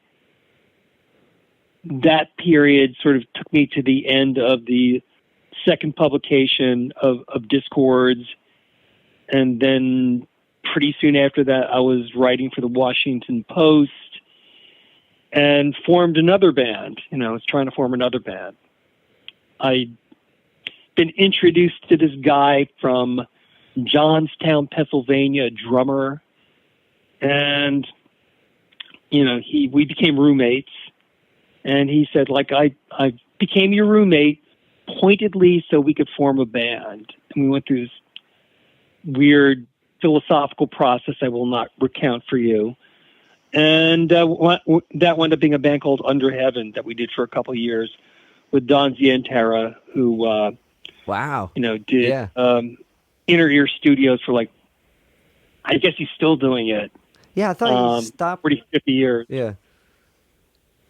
that period sort of took me to the end of the second publication of Discords. And then pretty soon after that, I was writing for the Washington Post and formed another band. I was trying to form another band. I'd been introduced to this guy from Johnstown, Pennsylvania, a drummer. And, we became roommates. And he said, like, I became your roommate pointedly so we could form a band. And we went through this weird philosophical process I will not recount for you. And that wound up being a band called Underheaven that we did for a couple of years with Don Zientara, who, wow, did Inner Ear Studios for like, I guess he's still doing it. Yeah, I thought he stopped. 40, 50 years. Yeah.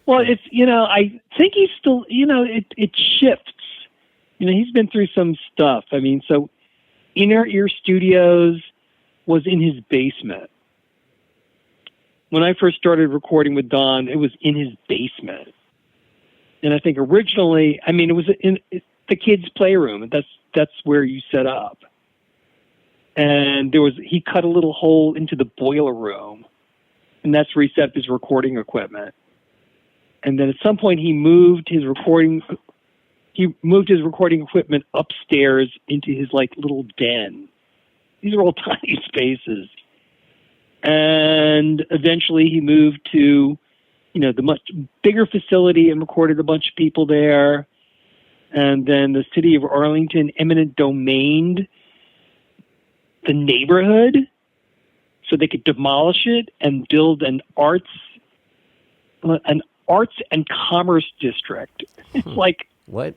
Well, it's, I think he's still, it shifts. He's been through some stuff. I mean, so Inner Ear Studios was in his basement. When I first started recording with Don, it was in his basement. And I think originally, it was in the kids' playroom. That's where you set up. And he cut a little hole into the boiler room, and that's where he set up his recording equipment. And then at some point he moved his recording equipment upstairs into his like little den. These are all tiny spaces. And eventually he moved to, the much bigger facility and recorded a bunch of people there. And then the city of Arlington eminent domained the neighborhood so they could demolish it and build an arts and commerce district. It's like, what?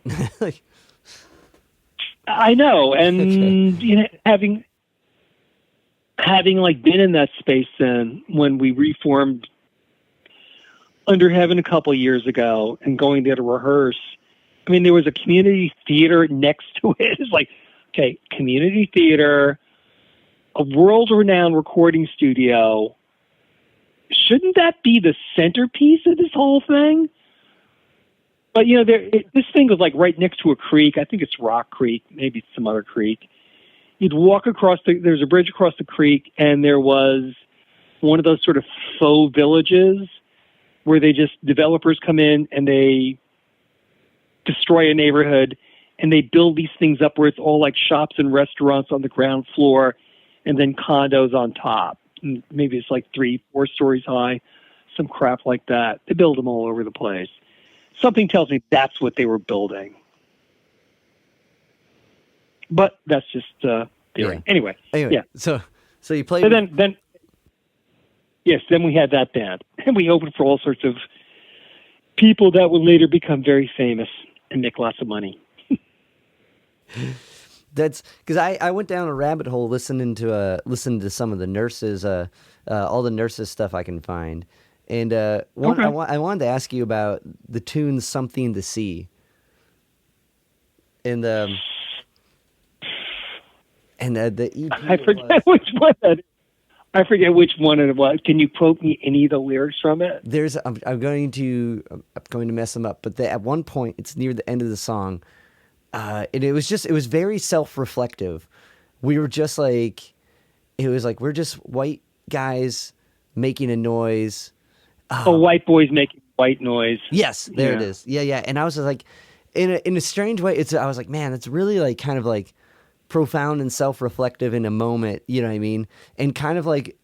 I know. And, having like been in that space then when we reformed Underheaven a couple of years ago and going there to rehearse, there was a community theater next to it. It's like, okay, community theater, a world-renowned recording studio, shouldn't that be the centerpiece of this whole thing? But, this thing was like right next to a creek. I think it's Rock Creek. Maybe it's some other creek. You'd walk across there's a bridge across the creek, and there was one of those sort of faux villages where developers come in and they destroy a neighborhood, and they build these things up where it's all like shops and restaurants on the ground floor and then condos on top. And maybe it's like 3-4 stories high, some crap like that. They build them all over the place. Something tells me that's what they were building. But that's just theory. Yeah. Anyway, yeah. So you played. So then we had that band, and we opened for all sorts of people that would later become very famous and make lots of money. That's because I went down a rabbit hole listening to some of the Nurses, all the Nurses stuff I can find, and I wanted to ask you about the tune "Something to See," and the EP. I forget which one that is. I forget which one it was. Can you quote me any of the lyrics from it? I'm going to mess them up, but at one point it's near the end of the song. And it was very self-reflective. We were just like, we're just white guys making a noise. White boys making white noise. Yes, there it is. Yeah. And I was just like, in a strange way, I was like, man, it's really like kind of like profound and self-reflective in a moment. You know what I mean? And kind of like,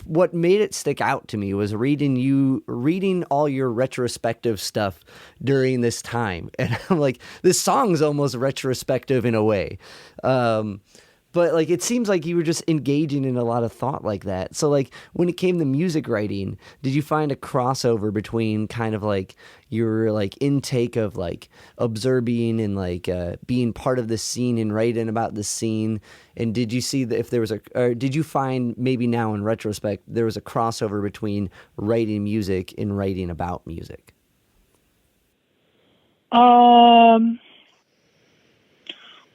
what made it stick out to me was reading all your retrospective stuff during this time. And I'm like, this song's almost retrospective in a way. But like, it seems like you were just engaging in a lot of thought like that. So like, when it came to music writing, did you find a crossover between kind of like your like intake of like observing and like being part of the scene and writing about the scene? And did you see that if there was or did you find maybe now in retrospect, there was a crossover between writing music and writing about music?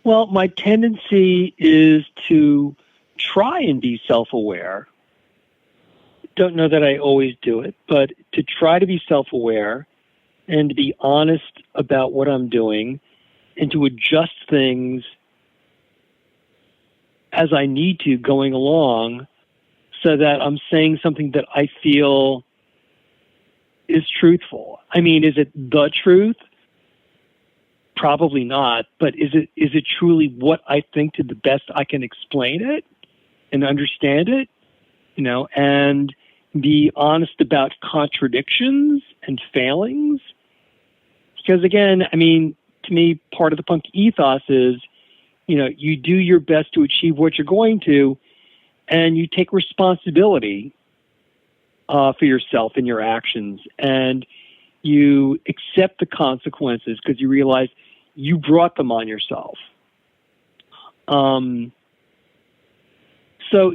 Well, my tendency is to try and be self-aware. Don't know that I always do it, but to try to be self-aware and to be honest about what I'm doing and to adjust things as I need to going along so that I'm saying something that I feel is truthful. I mean, is it the truth? Probably not, but is it truly what I think to the best I can explain it and understand it, and be honest about contradictions and failings? Because again, I mean, to me, part of the punk ethos is, you do your best to achieve what you're going to, and you take responsibility for yourself and your actions, and you accept the consequences because you realize you brought them on yourself. So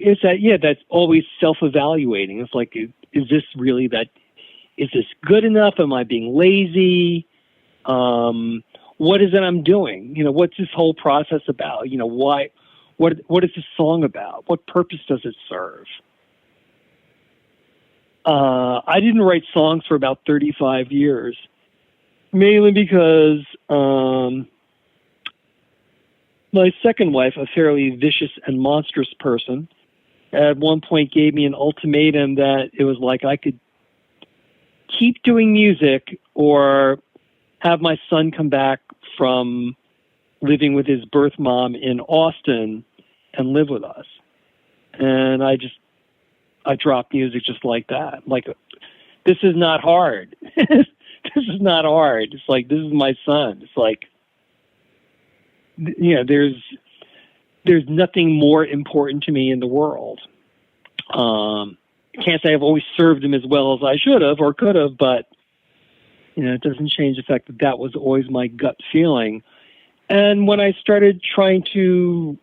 it's that's always self-evaluating. It's like, is this really that? Is this good enough? Am I being lazy? What is it I'm doing? What's this whole process about? Why? What is this song about? What purpose does it serve? I didn't write songs for about 35 years, mainly because my second wife, a fairly vicious and monstrous person, at one point gave me an ultimatum that it was like I could keep doing music or have my son come back from living with his birth mom in Austin and live with us. And I dropped music just like that. Like, this is not hard. This is not hard. It's like, this is my son. It's like, there's nothing more important to me in the world. I can't say I've always served him as well as I should have or could have, but, it doesn't change the fact that that was always my gut feeling. And when I started trying to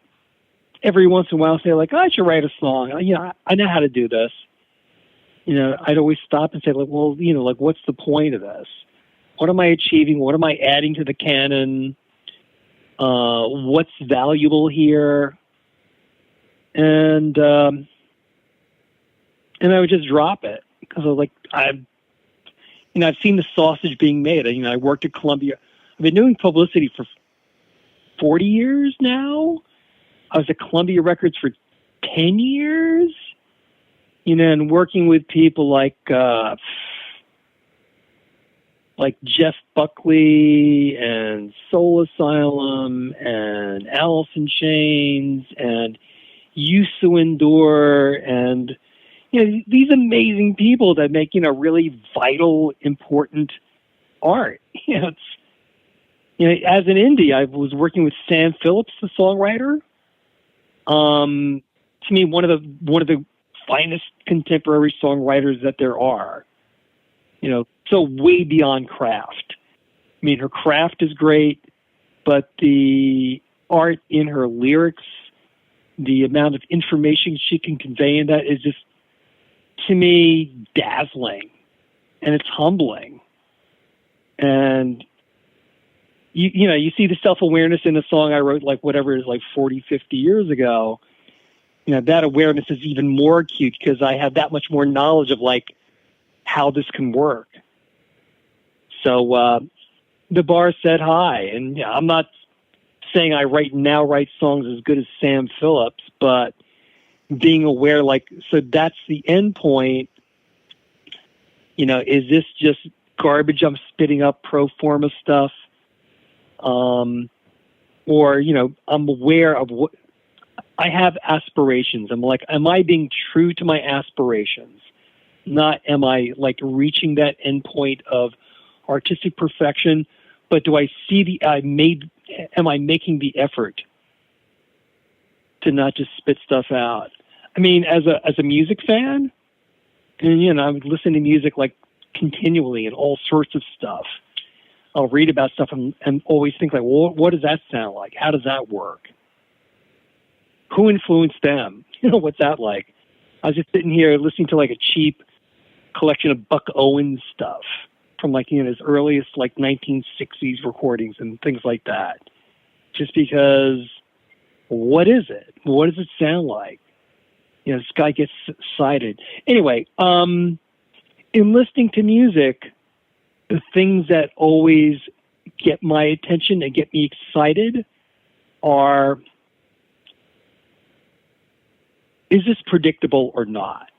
every once in a while say like, I should write a song. I know how to do this. I'd always stop and say like, well, like, what's the point of this? What am I achieving? What am I adding to the canon? What's valuable here? and I would just drop it because I was like, I've seen the sausage being made. I worked at Columbia. I've been doing publicity for 40 years now. I was at Columbia Records for 10 years, and working with people like Jeff Buckley and Soul Asylum and Alice in Chains and Yusu Endure and these amazing people that make really vital, important art. As an indie, I was working with Sam Phillips, the songwriter. To me, one of the finest contemporary songwriters that there are. So way beyond craft. Her craft is great, but the art in her lyrics, the amount of information she can convey in that is just, to me, dazzling, and it's humbling. And you see the self-awareness in a song I wrote 40, 50 years ago. That awareness is even more acute because I have that much more knowledge of how this can work. So the bar set high, and I'm not saying I write songs as good as Sam Phillips, but being aware, so that's the end point. Is this just garbage I'm spitting up pro forma stuff? Or, I'm aware of what I have aspirations. I'm like, am I being true to my aspirations? Not am I reaching that end point of artistic perfection, but do I see am I making the effort to not just spit stuff out? As a music fan, and I would listen to music continually and all sorts of stuff. I'll read about stuff and always think what does that sound like? How does that work? Who influenced them? What's that like? I was just sitting here listening to a cheap collection of Buck Owens stuff from his earliest 1960s recordings and things like that. Just because, what is it? What does it sound like? This guy gets cited. Anyway, in listening to music, the things that always get my attention and get me excited are, is this predictable or not?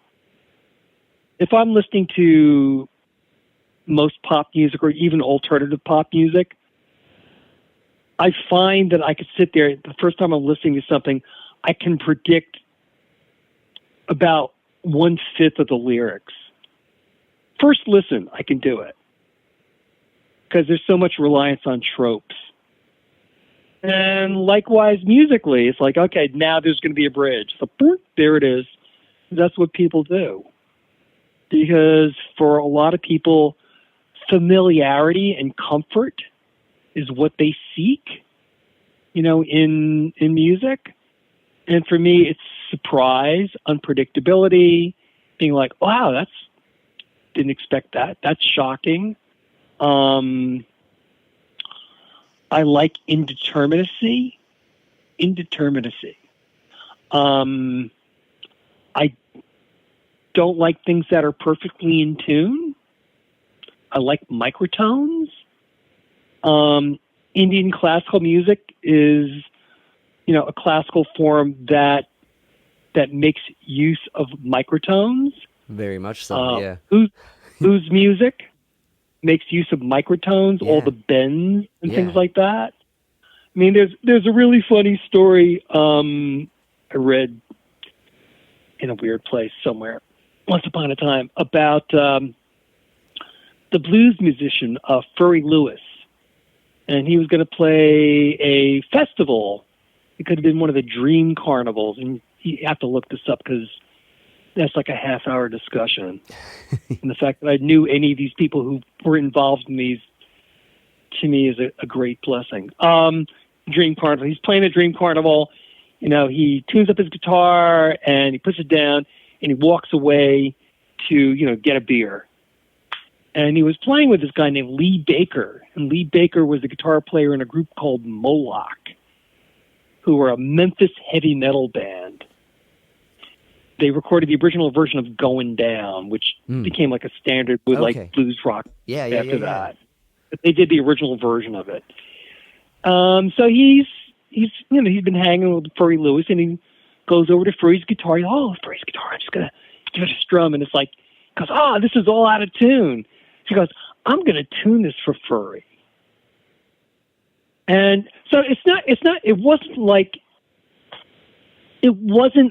If I'm listening to most pop music or even alternative pop music, I find that I could sit there, the first time I'm listening to something, I can predict about 1/5 of the lyrics. First listen, I can do it. Because there's so much reliance on tropes. And likewise, musically, it's okay, now there's going to be a bridge. So, there it is. That's what people do. Because for a lot of people, familiarity and comfort is what they seek, in music. And for me, it's surprise, unpredictability, being wow, didn't expect that. That's shocking. I like indeterminacy. I don't like things that are perfectly in tune. I like microtones. Indian classical music is, a classical form that makes use of microtones. Very much so, yeah. Whose music makes use of microtones, all the bends and things like that. There's a really funny story I read in a weird place somewhere once upon a time about the blues musician Furry Lewis. And he was going to play a festival. It could have been one of the Dream Carnivals. And you have to look this up because that's a half-hour discussion. And the fact that I knew any of these people who were involved in these, to me, is a great blessing. Dream Carnival. He's playing a Dream Carnival. He tunes up his guitar and he puts it down and he walks away to, get a beer. And he was playing with this guy named Lee Baker. And Lee Baker was a guitar player in a group called Moloch, who were a Memphis heavy metal band. they recorded the original version of "Going Down," which became like a standard with like blues rock. After that, but they did the original version of it. So he's been hanging with Furry Lewis, and he goes over to Furry's guitar. Furry's guitar, I'm just gonna give it a strum, and it's like, goes, this is all out of tune. He goes, I'm gonna tune this for Furry. And so it wasn't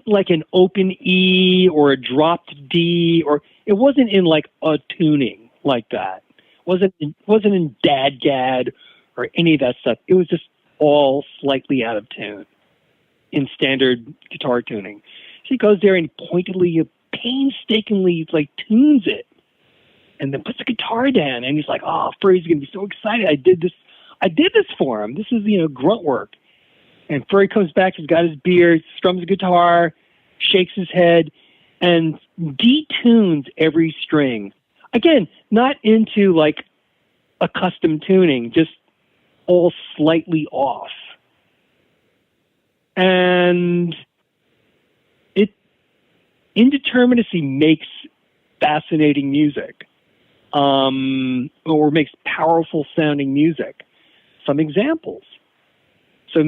like an open E or a dropped D, or it wasn't in like a tuning like that. Wasn't in Dadgad or any of that stuff. It was just all slightly out of tune in standard guitar tuning. So he goes there and pointedly, painstakingly like tunes it, and then puts the guitar down, and he's like, Furry's gonna be so excited. I did this for him. This is, grunt work. And Furry comes back, he's got his beard, strums the guitar, shakes his head, and detunes every string. Again, not into like a custom tuning, just all slightly off. And indeterminacy makes fascinating music, or makes powerful sounding music. Some examples. So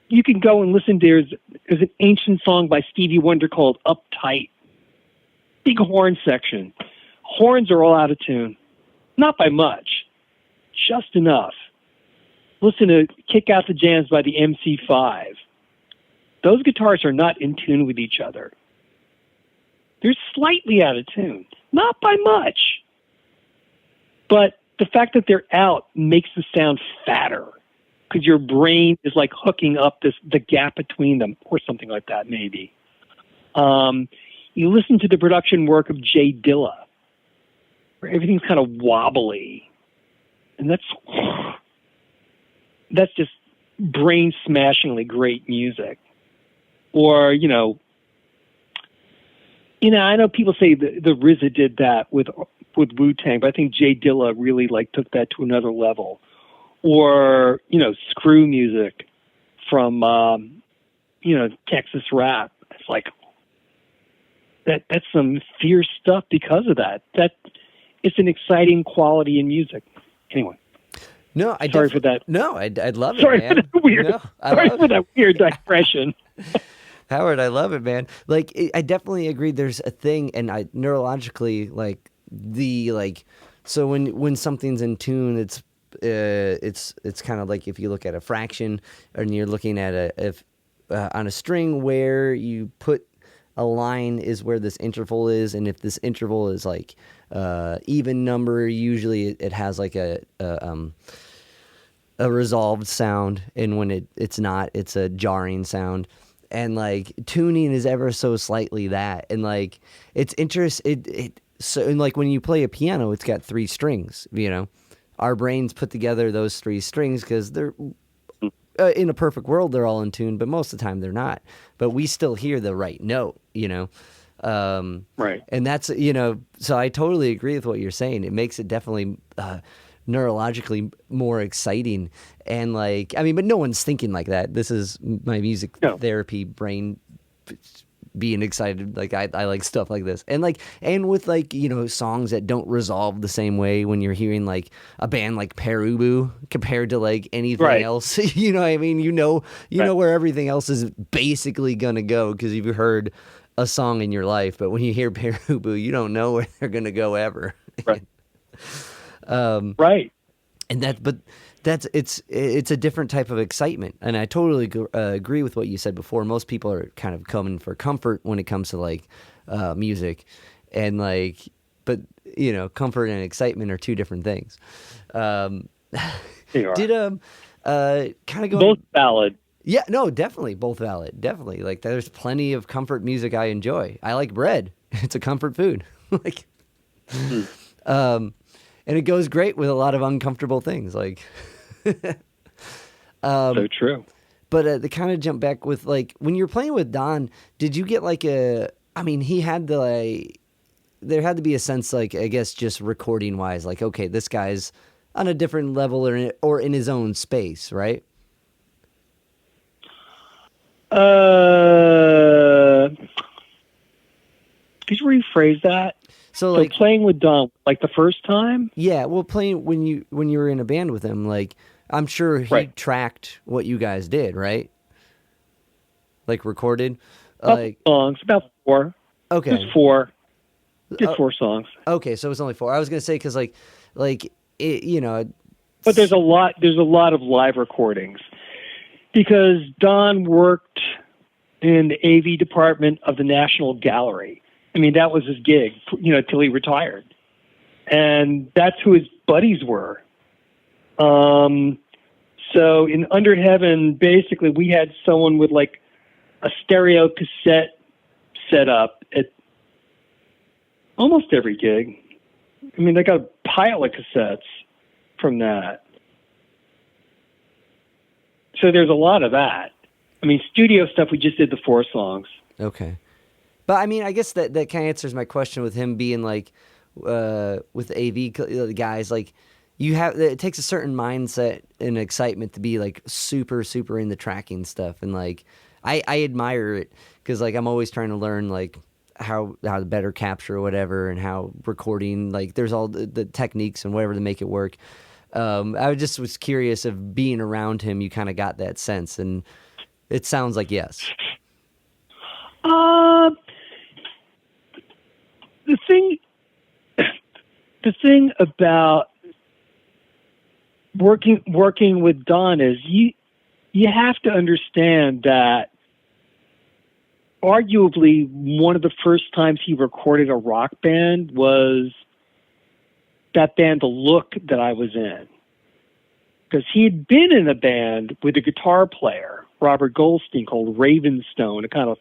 you can go and listen. There's an ancient song by Stevie Wonder called Uptight. Big horn section. Horns are all out of tune. Not by much. Just enough. Listen to Kick Out the Jams by the MC5. Those guitars are not in tune with each other. They're slightly out of tune. Not by much. But the fact that they're out makes the sound fatter, because your brain is like hooking up the gap between them, or something like that, maybe. You listen to the production work of Jay Dilla, where everything's kind of wobbly. And that's just brain-smashingly great music. Or, I know people say the RZA did that with Wu-Tang, but I think Jay Dilla really took that to another level. Or, screw music from, Texas rap. It's like, that's some fierce stuff because of that. It's an exciting quality in music. Anyway. No, sorry for that. No, I'd love it, sorry man. For that weird, no, sorry for that weird digression. Howard, I love it, man. I definitely agree. There's a thing, and neurologically, so when something's in tune, it's kind of like if you look at a fraction, and you're looking at on a string where you put a line is where this interval is, and if this interval is even number, usually it has a resolved sound, and when it's not, it's a jarring sound. And tuning is ever so slightly that, and it's so, and when you play a piano, it's got 3 strings. Our brains put together those 3 strings because they're in a perfect world, they're all in tune, but most of the time they're not. But we still hear the right note, right. And that's so I totally agree with what you're saying. It makes it definitely neurologically more exciting, and but no one's thinking like that. This is my music therapy brain being excited. I like stuff like this, and with songs that don't resolve the same way when you're hearing a band like Perubu compared to anything else. You know what I mean? You know where everything else is basically gonna go because you've heard a song in your life, but when you hear Perubu, you don't know where they're gonna go ever. Right. Right. And it's a different type of excitement, and I totally agree with what you said before. Most people are kind of coming for comfort when it comes to music, and but comfort and excitement are 2 different things. They are. Did kind of go both valid. Yeah, no, definitely both valid. Definitely, there's plenty of comfort music I enjoy. I like bread; it's a comfort food. And it goes great with a lot of uncomfortable things, so true. But the kind of jump back with when you're playing with Don, did you get he had there had to be a sense I guess just recording wise, okay, this guy's on a different level or in his own space, right? Could you rephrase that? So So like, playing with Don, like the first time? yeah, well, playing when you were in a band with him, like I'm sure he Right. tracked what you guys did, right? Like recorded, Couple like songs, about 4. Just okay, 4. Did uh, 4 songs. okay, so it's only 4. I was gonna say because like it, you know, But there's a lot of live recordings because Don worked in the AV department of the National Gallery. I mean, that was his gig, till he retired. And that's who his buddies were. So in Underheaven, basically, we had someone with like a stereo cassette set up at almost every gig. I mean, they got a pile of cassettes from that. So there's a lot of that. I mean, studio stuff, we just did the 4 songs. okay. But I mean, I guess that kind of answers my question with him being like with the AV guys. Like, it takes a certain mindset and excitement to be like super in the tracking stuff, and like I admire it because like I'm always trying to learn like how to better capture or whatever, and how recording, like there's all the techniques and whatever to make it work. I just was curious of being around him. You kind of got that sense, and it sounds like yes. The thing about working with Don is you have to understand that arguably one of the first times he recorded a rock band was that band, The Look, that I was in. Because he had been in a band with a guitar player, Robert Goldstein, called Ravenstone, a kind of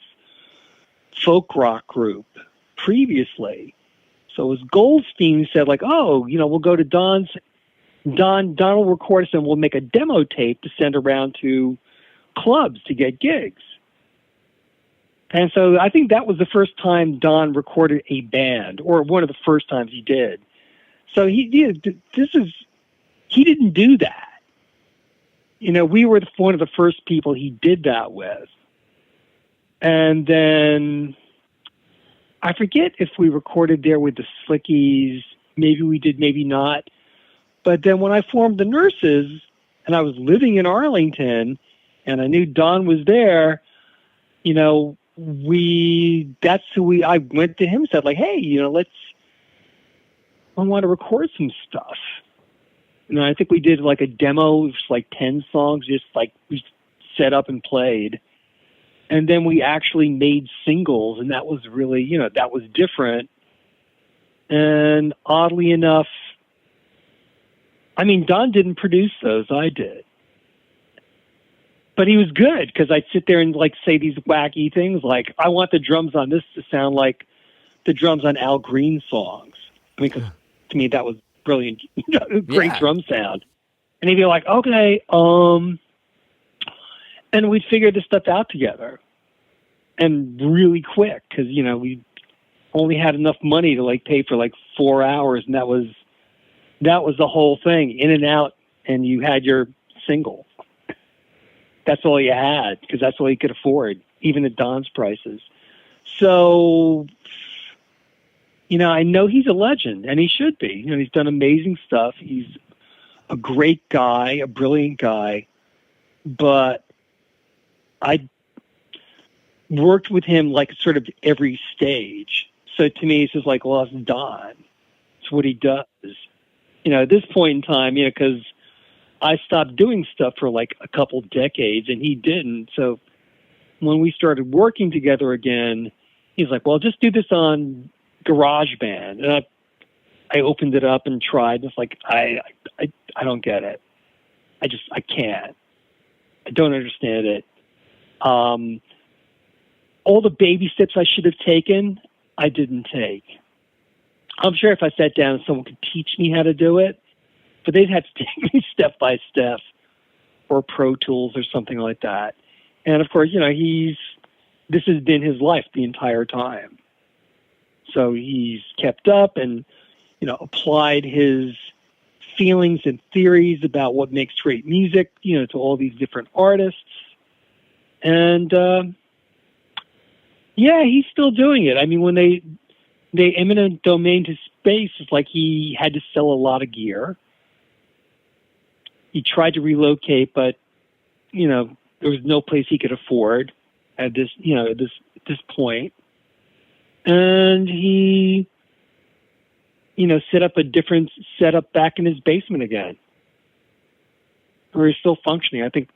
folk rock group previously. So it was Goldstein who said, like, oh, we'll go to Don will record us and we'll make a demo tape to send around to clubs to get gigs. And so I think that was the first time Don recorded a band, or one of the first times he did. So he didn't do that. We were one of the first people he did that with. And then I forget if we recorded there with the Slickees. Maybe we did, maybe not. But then when I formed the Nurses and I was living in Arlington and I knew Don was there, I went to him and said, like, hey, I want to record some stuff. I think we did like a demo, it was like 10 songs, just like we set up and played. And then we actually made singles, and that was really, that was different. And oddly enough, I mean, Don didn't produce those, I did. But he was good, because I'd sit there and like say these wacky things like, I want the drums on this to sound like the drums on Al Green songs. I mean, 'cause to me that was brilliant, great drum sound. And he'd be like, okay, and we'd figure this stuff out together, and really quick, because we only had enough money to like pay for like 4 hours, and that was the whole thing, in and out, and you had your single. That's all you had, because that's all you could afford, even at Don's prices. So, I know he's a legend, and he should be. He's done amazing stuff. He's a great guy, a brilliant guy. But I worked with him like sort of every stage. So to me, it's just like, well, it's Don. It's what he does. At this point in time, because I stopped doing stuff for like a couple decades and he didn't. So when we started working together again, he's like, well, just do this on GarageBand. And I opened it up and tried. It's like, I don't get it. I can't. I don't understand it. All the baby steps I should have taken, I didn't take. I'm sure if I sat down and someone could teach me how to do it, but they'd have to take me step by step, or Pro Tools or something like that. And of course, this has been his life the entire time. So he's kept up and, applied his feelings and theories about what makes great music, to all these different artists. And, he's still doing it. I mean, when the eminent domain to space is like he had to sell a lot of gear. He tried to relocate, but there was no place he could afford at this this point. And he set up a different setup back in his basement again, where he's still functioning. I think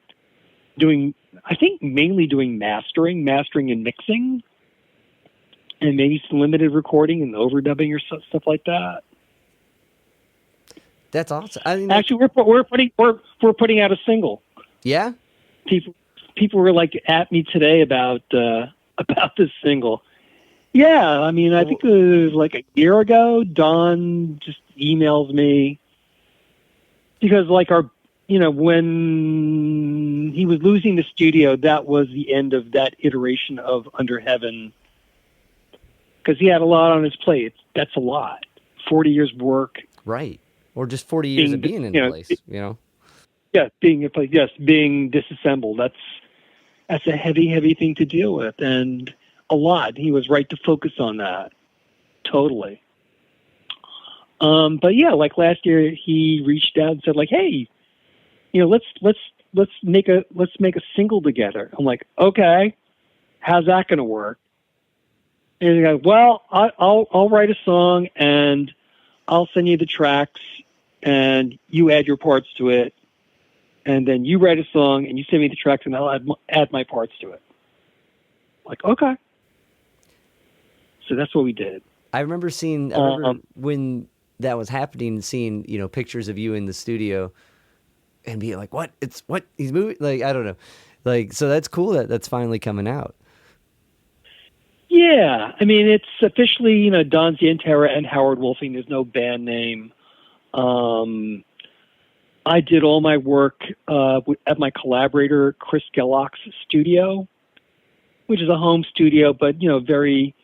mainly doing mastering and mixing, and maybe some limited recording and overdubbing or stuff like that. That's awesome. I mean, actually, we're putting out a single. Yeah. People were like at me today about this single. Yeah, I mean, I think it was like a year ago. Don just emails me because, like, when he was losing the studio, that was the end of that iteration of Underheaven, because he had a lot on his plate. That's a lot. 40 years work. Right. Or just 40 years of being in a place, Yeah, being a place. Yes, being disassembled. That's a heavy thing to deal with, and a lot. He was right to focus on that. Totally. But yeah, like last year, he reached out and said, like, "Hey, let's make a single together." I'm like, "Okay, how's that going to work?" And he's like, "Well, I'll write a song and I'll send you the tracks, and you add your parts to it, and then you write a song and you send me the tracks, and I'll add my parts to it." Like, okay. So that's what we did. I remember when that was happening, seeing pictures of you in the studio, and being like, "What? It's what he's moving?" Like, I don't know. Like, so that's cool that's finally coming out. Yeah, I mean, it's officially Don Zientara and Howard Wuelfing. There's no band name. I did all my work at my collaborator Chris Gellock's studio, which is a home studio, but very,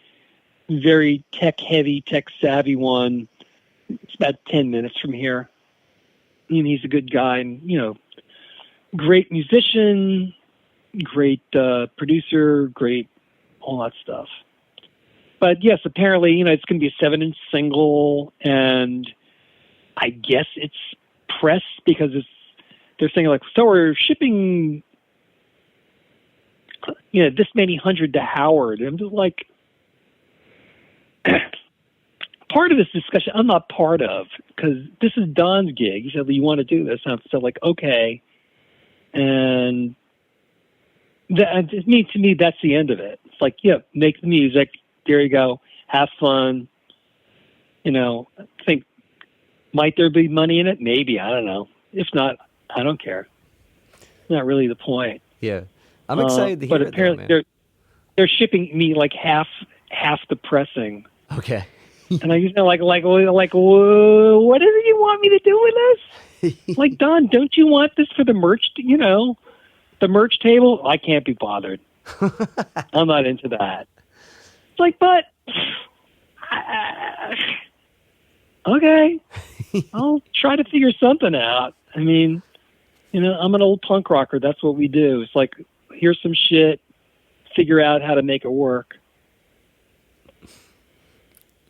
very tech-heavy, tech-savvy one. It's about 10 minutes from here. And he's a good guy, and great musician, great producer, great all that stuff. But yes, apparently, it's going to be a 7-inch single, and I guess it's press because they're saying like, so we're shipping, this many hundred to Howard. And I'm just like, part of this discussion I'm not part of, because this is Don's gig. He said, "You want to do this?" And I'm like, okay. And to me, that's the end of it. It's like, yeah, make the music. There you go. Have fun. I think, might there be money in it? Maybe. I don't know. If not, I don't care. It's not really the point. Yeah. I'm excited to hear it. But apparently they're shipping me like half the pressing. Okay. And I used to like, what is it you want me to do with this? Like, Don, don't you want this for the merch, the merch table? I can't be bothered. I'm not into that. It's like, but, okay, I'll try to figure something out. I mean, I'm an old punk rocker. That's what we do. It's like, here's some shit, figure out how to make it work.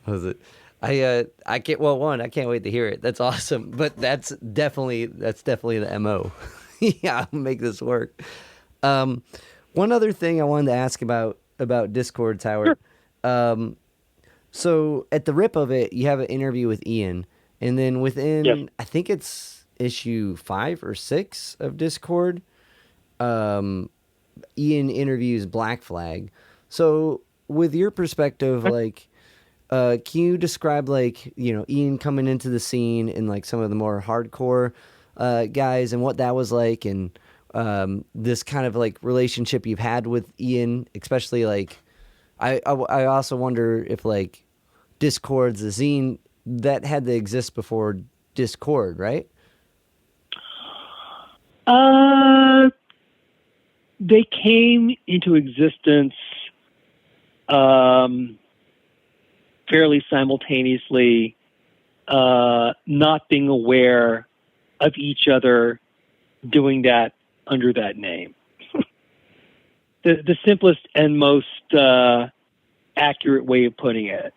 Was it? I can't. Well, I can't wait to hear it. That's awesome. But that's definitely the MO. Yeah, I'll make this work. One other thing I wanted to ask about Discord, Howard. Sure. So at the rip of it, you have an interview with Ian, and then within I think it's issue 5 or 6 of Discord, Ian interviews Black Flag. So with your perspective, like, can you describe Ian coming into the scene and like some of the more hardcore guys and what that was like, and this kind of like relationship you've had with Ian, especially like I also wonder if like Discord's a zine that had to exist before Discord, right? They came into existence fairly simultaneously, not being aware of each other doing that under that name. The simplest and most accurate way of putting it.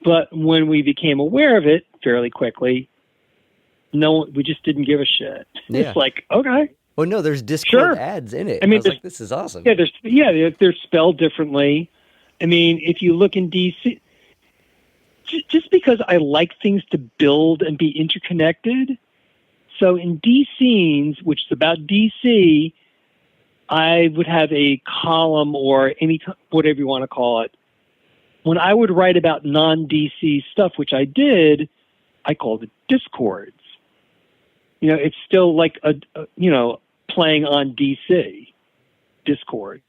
But when we became aware of it fairly quickly, we just didn't give a shit. Yeah. It's like, okay. Well, no, there's Discord Sure. ads in it. I mean, I was like, this is awesome. Yeah, they're spelled differently. I mean, if you look in DC, just because I like things to build and be interconnected. So in D-Scenes, which is about DC, I would have a column or whatever you want to call it. When I would write about non-DC stuff, which I did, I called it Discords. You know, it's still like playing on DC, Discord.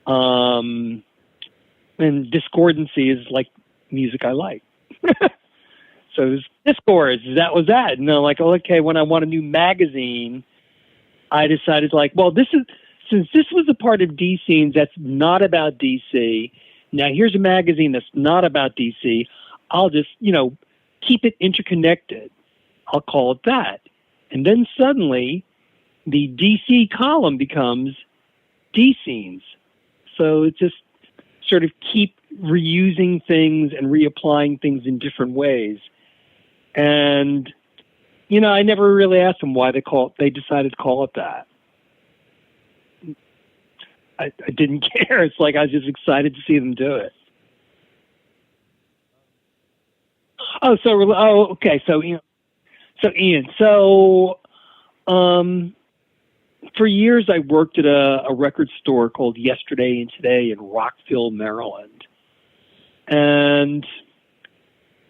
And discordancy is like music I like. So it was Discords, that was that. And I'm like, okay, when I want a new magazine, I decided like, well, since this was a part of D-Scenes that's not about DC, now here's a magazine that's not about DC, I'll just, keep it interconnected. I'll call it that. And then suddenly the DC column becomes D-Scenes. So it just sort of keep reusing things and reapplying things in different ways. And, I never really asked them why they decided to call it that. I didn't care. It's like I was just excited to see them do it. Okay. So Ian. For years I worked at a record store called Yesterday and Today in Rockville, Maryland. And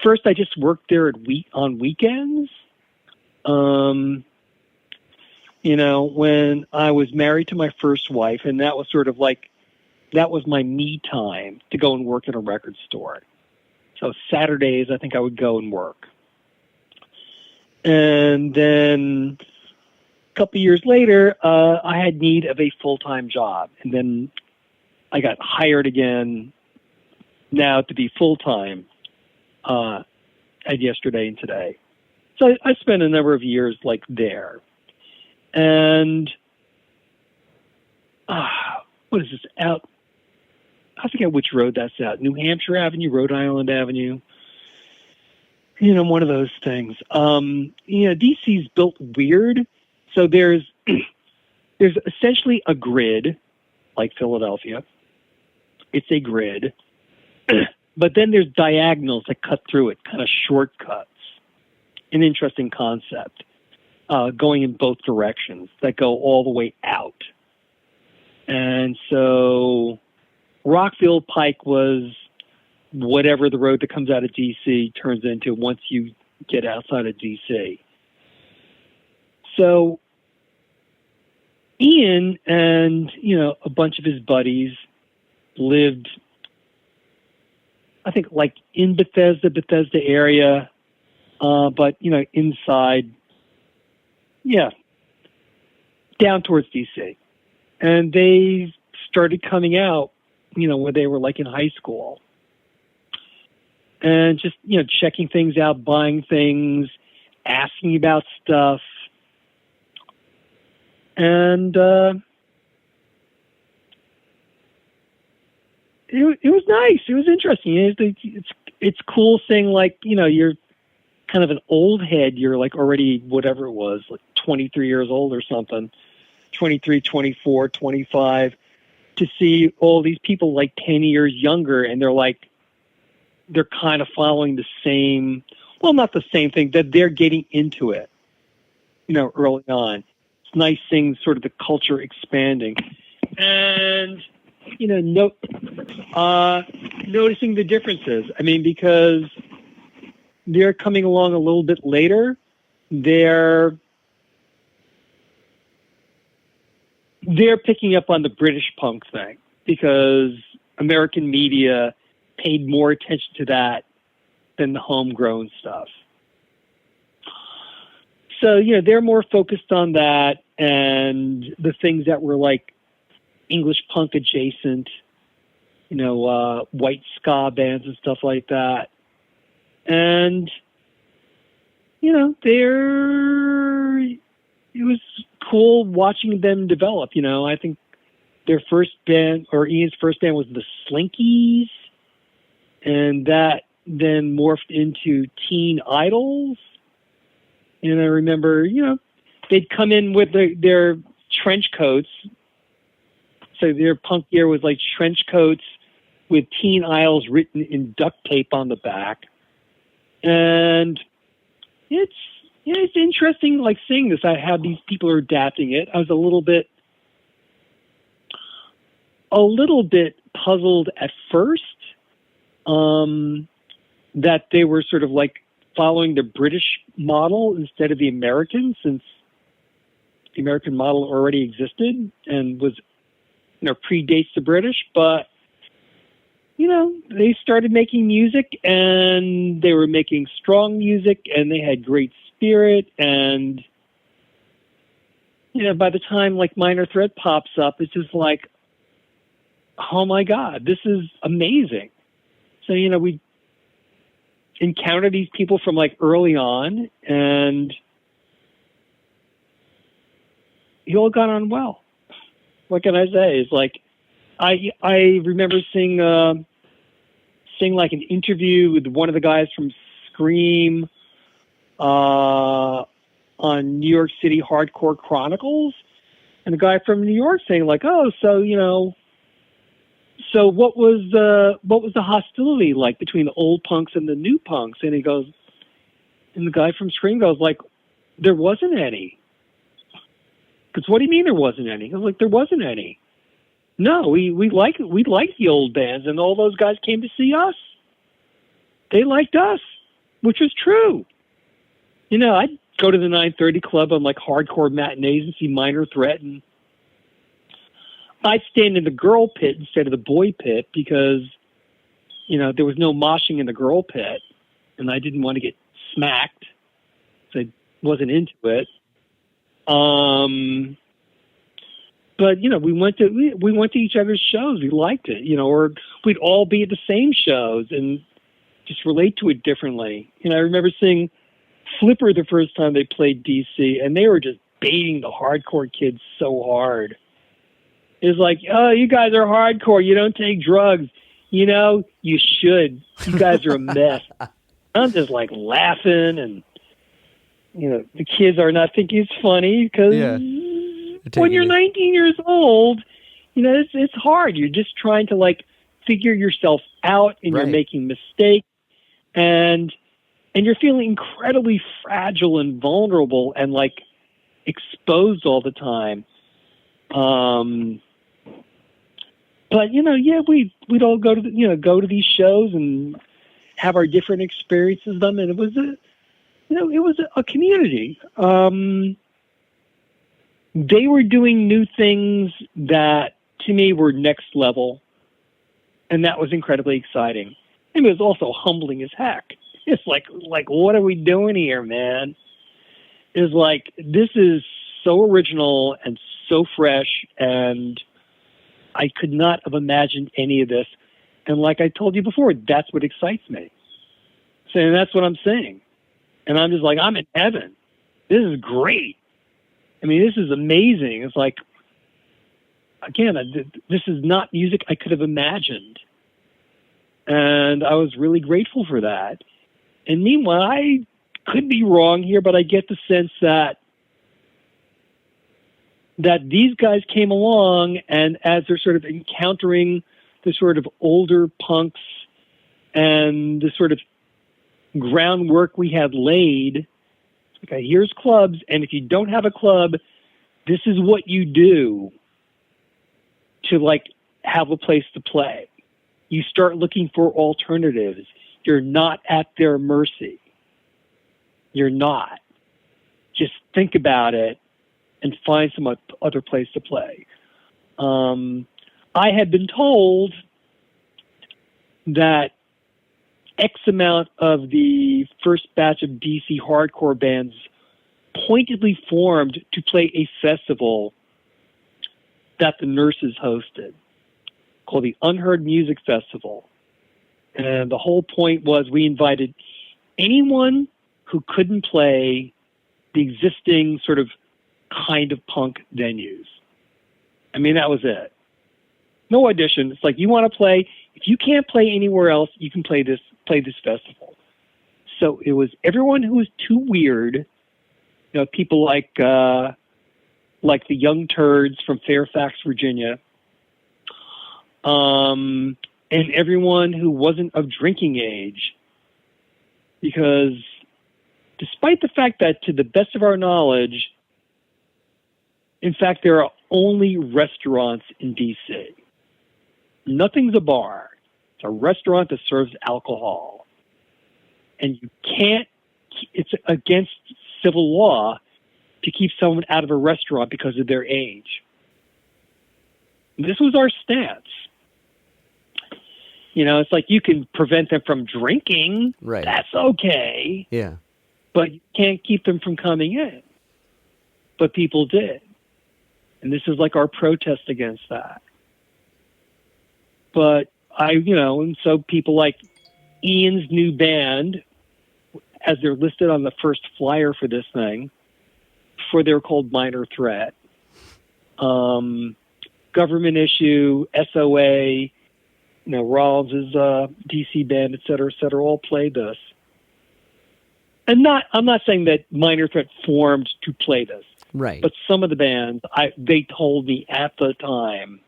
first I just worked there on weekends. When I was married to my first wife, and that was sort of like, that was my me time to go and work at a record store. So Saturdays, I think I would go and work. And then a couple years later, I had need of a full-time job. And then I got hired again now to be full-time at Yesterday and Today. So I spent a number of years like there. And what is this out? I forget which road that's out. New Hampshire Avenue, Rhode Island Avenue. One of those things. DC's built weird. So there's essentially a grid, like Philadelphia. It's a grid. But then there's diagonals that cut through it, kind of shortcuts. An interesting concept. Going in both directions that go all the way out. And so Rockville Pike was whatever the road that comes out of D.C. turns into once you get outside of D.C. So Ian and, a bunch of his buddies lived, I think, like in Bethesda area, but, inside, down towards DC. And they started coming out, when they were like in high school. And just, checking things out, buying things, asking about stuff. And it was nice. It was interesting. It's cool seeing, like, you're kind of an old head. You're like already, whatever it was, like 23 years old or something, 23, 24, 25, to see all these people like 10 years younger, and they're kind of following the same, well, not the same thing, that they're getting into it, early on. It's nice seeing sort of the culture expanding. And, noticing the differences. I mean, because they're coming along a little bit later. They're picking up on the British punk thing because American media paid more attention to that than the homegrown stuff. So, they're more focused on that and the things that were like English punk adjacent, white ska bands and stuff like that. And, it was cool watching them develop. I think their first band, or Ian's first band, was the Slinkees. And that then morphed into teen idols. And I remember, they'd come in with their trench coats. So their punk gear was like trench coats with teen idols written in duct tape on the back. And it's interesting, like, seeing this. I had these people are adapting it. I was a little bit puzzled at first that they were sort of like following the British model instead of the American, since the American model already existed and was, predates the British. But, they started making music, and they were making strong music, and they had great spirit. And, by the time like Minor Threat pops up, it's just like, oh my God, this is amazing. So, we encounter these people from like early on, and you all got on well. What can I say? It's like, I remember seeing like an interview with one of the guys from Scream on New York City Hardcore Chronicles, and the guy from New York saying like, oh, so so what was the hostility like between the old punks and the new punks? And he goes, and the guy from Scream goes like, there wasn't any. Because what do you mean there wasn't any? I was like, there wasn't any. No, we liked the old bands, and all those guys came to see us. They liked us, which was true. I'd go to the 930 Club on like hardcore matinees and see Minor Threat, and I'd stand in the girl pit instead of the boy pit because, there was no moshing in the girl pit, and I didn't want to get smacked, so I wasn't into it. But we went to each other's shows. We liked it, or we'd all be at the same shows and just relate to it differently. I remember seeing Flipper the first time they played DC, and they were just baiting the hardcore kids so hard. It was like, oh, you guys are hardcore. You don't take drugs. You should. You guys are a mess. I'm just like laughing, and the kids are not thinking it's funny because when you're 19 years old, it's hard. You're just trying to like figure yourself out, and You're making mistakes, and you're feeling incredibly fragile and vulnerable and like exposed all the time. But we'd all go to these shows and have our different experiences with them, and it was a community. They were doing new things that to me were next level, and that was incredibly exciting. And it was also humbling as heck. It's like what are we doing here, man? It's like, this is so original and so fresh, and I could not have imagined any of this. And like I told you before, that's what excites me. So that's what I'm saying. And I'm just like, I'm in heaven. This is great. I mean, this is amazing. It's like, again, this is not music I could have imagined. And I was really grateful for that. And meanwhile, I could be wrong here, but I get the sense that these guys came along, and as they're sort of encountering the sort of older punks and the sort of groundwork we had laid, okay, here's clubs, and if you don't have a club, this is what you do to like have a place to play. You start looking for alternatives. You're not at their mercy. You're not. Just think about it and find some other place to play. I had been told that X amount of the first batch of DC hardcore bands pointedly formed to play a festival that the Nurses hosted called the Unheard Music Festival. And the whole point was we invited anyone who couldn't play the existing sort of kind of punk venues. I mean, that was it. No audition. It's like, you want to play, if you can't play anywhere else, you can play this festival. So it was everyone who was too weird, people like the Young Turds from Fairfax, Virginia, and everyone who wasn't of drinking age, because despite the fact that, to the best of our knowledge, in fact, there are only restaurants in D.C. Nothing's a bar. It's a restaurant that serves alcohol. And you can't, it's against civil law to keep someone out of a restaurant because of their age. This was our stance. It's like you can prevent them from drinking. Right. That's okay. Yeah. But you can't keep them from coming in. But people did. And this is like our protest against that. But and so people like Ian's new band, as they're listed on the first flyer for this thing, before they were called Minor Threat, Government Issue, SOA, Rollins' DC band, et cetera, all played this. And I'm not saying that Minor Threat formed to play this. Right. But some of the bands, they told me at the time,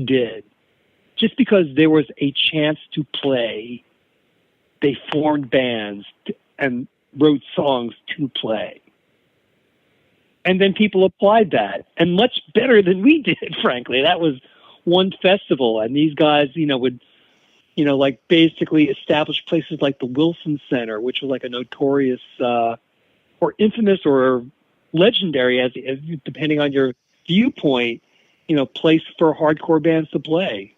did. Just because there was a chance to play, they formed bands and wrote songs to play. And then people applied that, and much better than we did, frankly. That was one festival, and these guys, would, basically establish places like the Wilson Center, which was like a notorious or infamous or legendary, as depending on your viewpoint, place for hardcore bands to play.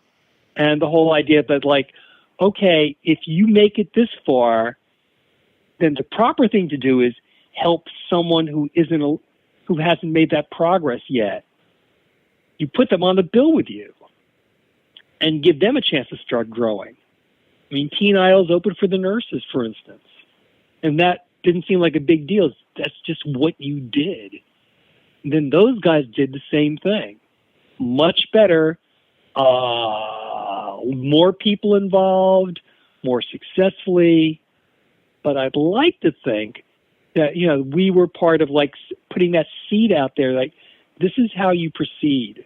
And the whole idea that, like, okay, if you make it this far, then the proper thing to do is help someone who hasn't made that progress yet. You put them on the bill with you and give them a chance to start growing. I mean, Teen Idle's open for the Nurses, for instance. And that didn't seem like a big deal. That's just what you did. And then those guys did the same thing. Much better, more people involved, more successfully. But I'd like to think that, we were part of, like, putting that seed out there, like, this is how you proceed.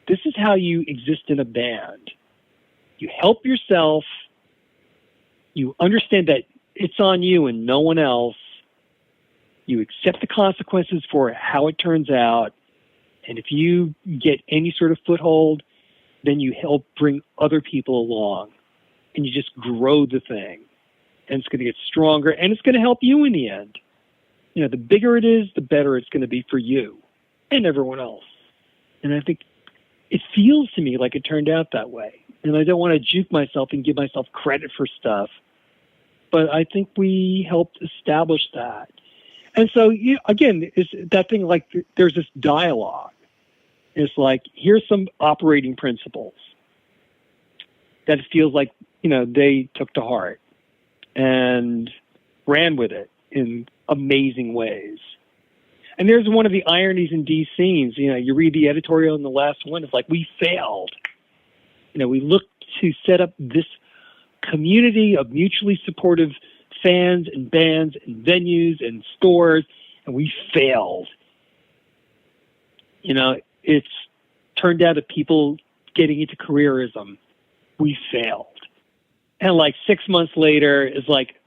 This is how you exist in a band. You help yourself. You understand that it's on you and no one else. You accept the consequences for how it turns out. And if you get any sort of foothold, then you help bring other people along. And you just grow the thing. And it's going to get stronger. And it's going to help you in the end. The bigger it is, the better it's going to be for you and everyone else. And I think it feels to me like it turned out that way. And I don't want to juke myself and give myself credit for stuff. But I think we helped establish that. And so, again, it's that thing, like, there's this dialogue. It's like, here's some operating principles that it feels like, they took to heart and ran with it in amazing ways. And there's one of the ironies in these scenes. You read the editorial in the last one, it's like, we failed. We looked to set up this community of mutually supportive fans and bands and venues and stores, and we failed. It's turned out that people getting into careerism, we failed. And like 6 months later, it's like,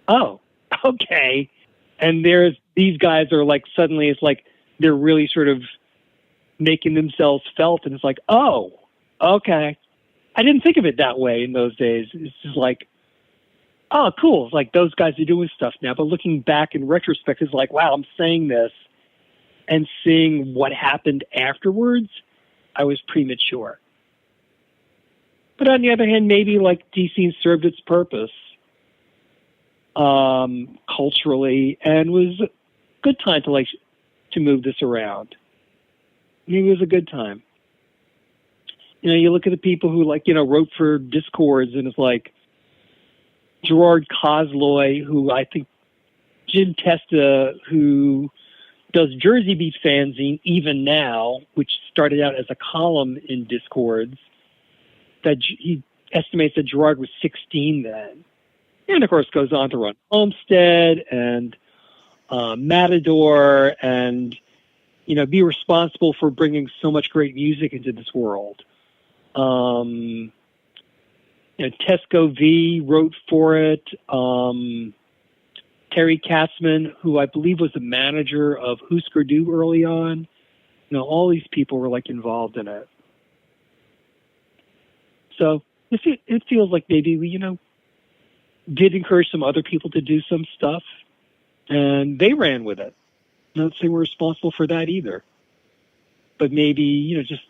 oh, okay. And these guys are like, suddenly it's like they're really sort of making themselves felt. And it's like, oh, okay. I didn't think of it that way in those days. It's just like, oh, cool. It's like those guys are doing stuff now. But looking back in retrospect, it's like, wow, I'm saying this and seeing what happened afterwards, I was premature. But on the other hand, maybe like DC served its purpose culturally, and was a good time to move this around. Maybe it was a good time. You look at the people who wrote for Discords, and it's like Gerard Cosloy, who I think Jim Testa, who does Jersey Beat fanzine even now, which started out as a column in Discords. he estimates that Gerard was 16 then. And, of course, goes on to run Homestead and Matador and, be responsible for bringing so much great music into this world. Tesco V wrote for it. Terry Katzman, who I believe was the manager of Husker Du early on. All these people were involved in it. So it feels like maybe we, did encourage some other people to do some stuff, and they ran with it. Not saying we're responsible for that either, but maybe just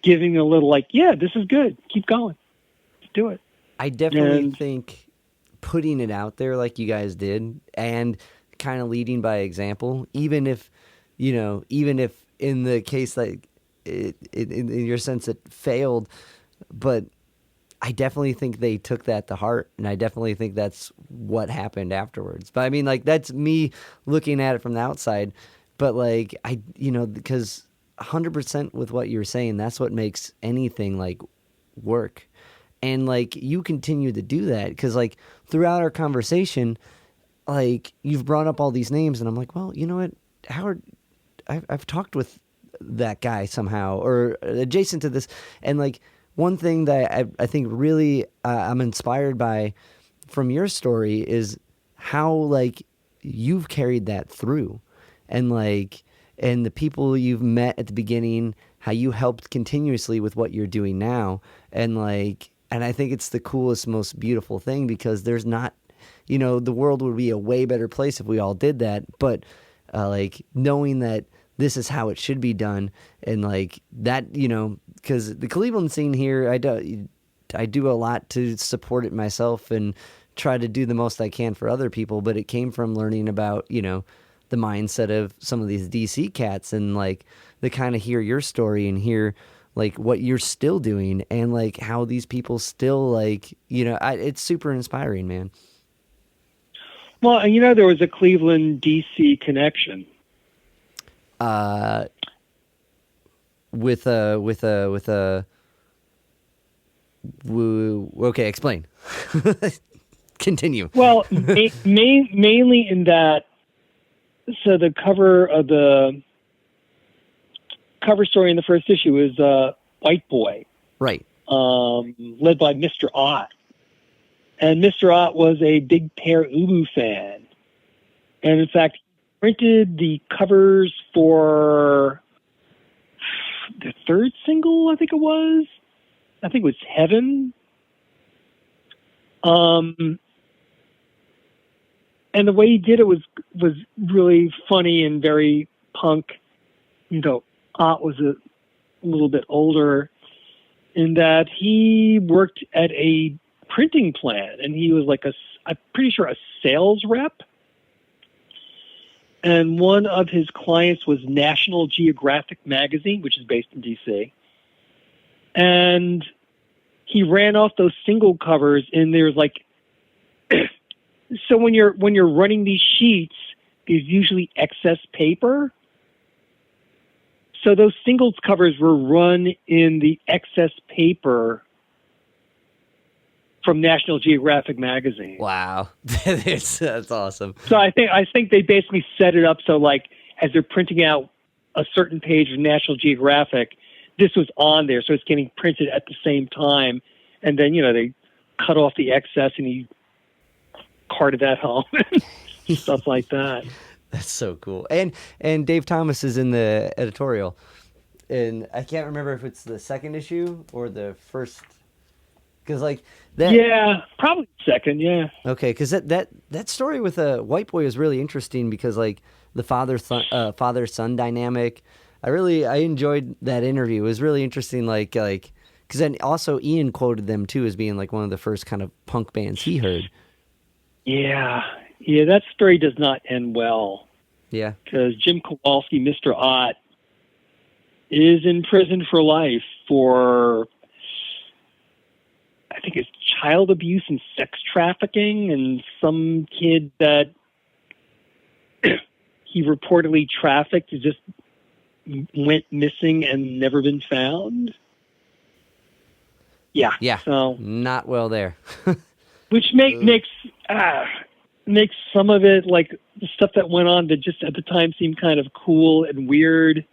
giving a little yeah, this is good, keep going, let's do it. I definitely think putting it out there like you guys did, and kind of leading by example, even if in the case in your sense it failed, but I definitely think they took that to heart, and I definitely think that's what happened afterwards. But I mean, that's me looking at it from the outside. But because 100% with what you're saying, that's what makes anything work. And you continue to do that because throughout our conversation, you've brought up all these names, and I'm like, well, you know what, Howard, I've talked with that guy somehow or adjacent to this, and one thing that I think really I'm inspired by from your story is how you've carried that through, and and the people you've met at the beginning, how you helped continuously with what you're doing now, and and I think it's the coolest, most beautiful thing because there's not, the world would be a way better place if we all did that, but knowing that this is how it should be done, and that, because the Cleveland scene here, I do a lot to support it myself and try to do the most I can for other people, but it came from learning about, the mindset of some of these DC cats, and the kind of hear your story and hear what you're still doing, and how these people still it's super inspiring, man. Well, there was a Cleveland DC connection. With a okay, explain. Continue. Well, mainly in that, so the cover story in the first issue is White Boy, right? Led by Mr. Ott, and Mr. Ott was a big Pere Ubu fan, and in fact, printed the covers for the third single, I think it was Heaven. And the way he did it was really funny and very punk. Ott was a little bit older in that he worked at a printing plant, and he was I'm pretty sure a sales rep. And one of his clients was National Geographic magazine, which is based in D.C. And he ran off those single covers, and there's so when you're running these sheets, there's usually excess paper. So those singles covers were run in the excess paper from National Geographic magazine. Wow, that's awesome. So I think they basically set it up so as they're printing out a certain page of National Geographic, this was on there, so it's getting printed at the same time, and then they cut off the excess and he carted that home, stuff like that. That's so cool. And Dave Thomas is in the editorial, and I can't remember if it's the second issue or the first. Because that, yeah, probably second, yeah. Okay, because that story with a White Boy is really interesting because the father son dynamic. I enjoyed that interview. It was really interesting. Because then also Ian quoted them too as being one of the first kind of punk bands he heard. Yeah, that story does not end well. Yeah, because Jim Kowalski, Mr. Ott, is in prison for life for, I think it's child abuse and sex trafficking, and some kid that he reportedly trafficked just went missing and never been found. Yeah. Yeah, So, not well there. which makes some of it, like the stuff that went on that just at the time seemed kind of cool and weird,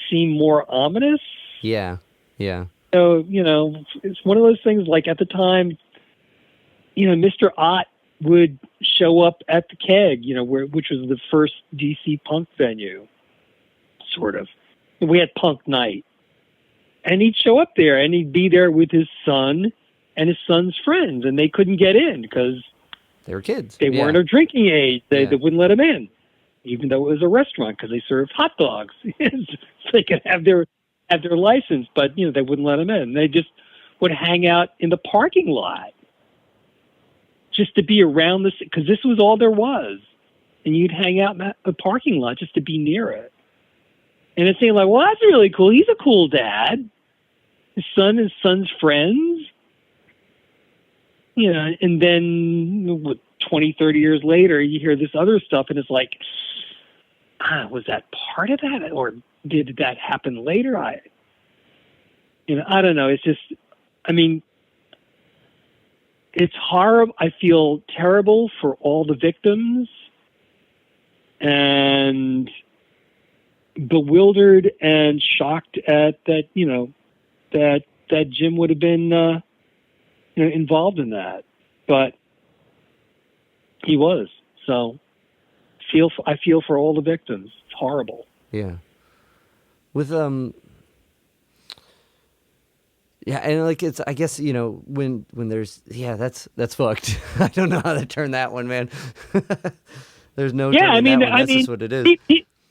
seem more ominous. Yeah, yeah. So, it's one of those things, like at the time, Mr. Ott would show up at the Keg, which was the first DC punk venue, sort of. And we had punk night. And he'd show up there, and he'd be there with his son and his son's friends, and they couldn't get in because they were kids. They weren't of drinking age. They wouldn't let them in, even though it was a restaurant, because they served hot dogs. So they could have their license, but they wouldn't let them in. They just would hang out in the parking lot just to be around this, because this was all there was, and you'd hang out in the parking lot just to be near it. And it's saying like, well, that's really cool. He's a cool dad. His son's friends. And then 20, 30 years later, you hear this other stuff, and it's like, was that part of that? Or did that happen later? I don't know. It's just, it's horrible. I feel terrible for all the victims and bewildered and shocked at that, that Jim would have been, involved in that, but he was. So I feel for all the victims. It's horrible. Yeah. With yeah, and like it's, I guess, when there's, that's fucked. I don't know how to turn that one, man. There's no turning that one. That's just what it is.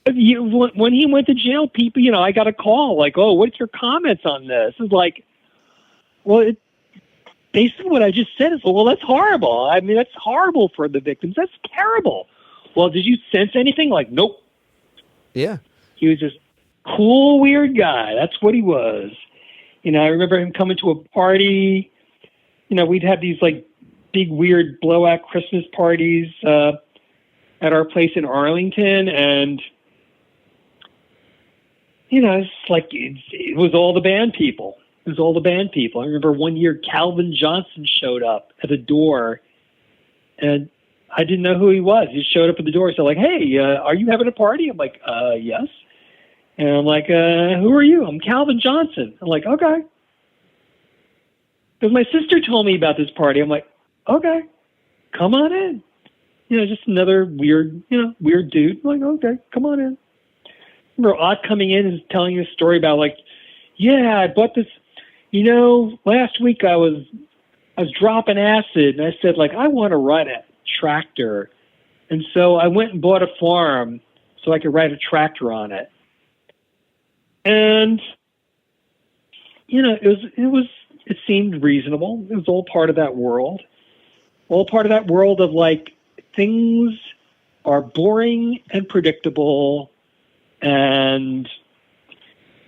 When he went to jail, people, I got a call like, "Oh, what's your comments on this?" It's like, well, basically what I just said is, well, that's horrible. That's horrible for the victims. That's terrible. Well, did you sense anything? Like, nope. Yeah. He was just cool, weird guy. That's what he was. I remember him coming to a party. We'd have these like big, weird blowout Christmas parties at our place in Arlington, and it's like it was all the band people. It was all the band people. I remember one year Calvin Johnson showed up at the door, and I didn't know who he was. He showed up at the door. So like, "Hey, are you having a party?" I'm like, "Yes." And I'm like, "Who are you?" "I'm Calvin Johnson." I'm like, "Okay." Because my sister told me about this party. I'm like, "Okay, come on in." Just another weird dude. I'm like, "Okay, come on in." I remember Ott coming in and telling a story about like, "Yeah, I bought this. Last week I was dropping acid, and I said like, I want to ride a tractor, and so I went and bought a farm so I could ride a tractor on it." And it seemed reasonable. It was all part of that world. All part of that world of like, things are boring and predictable, and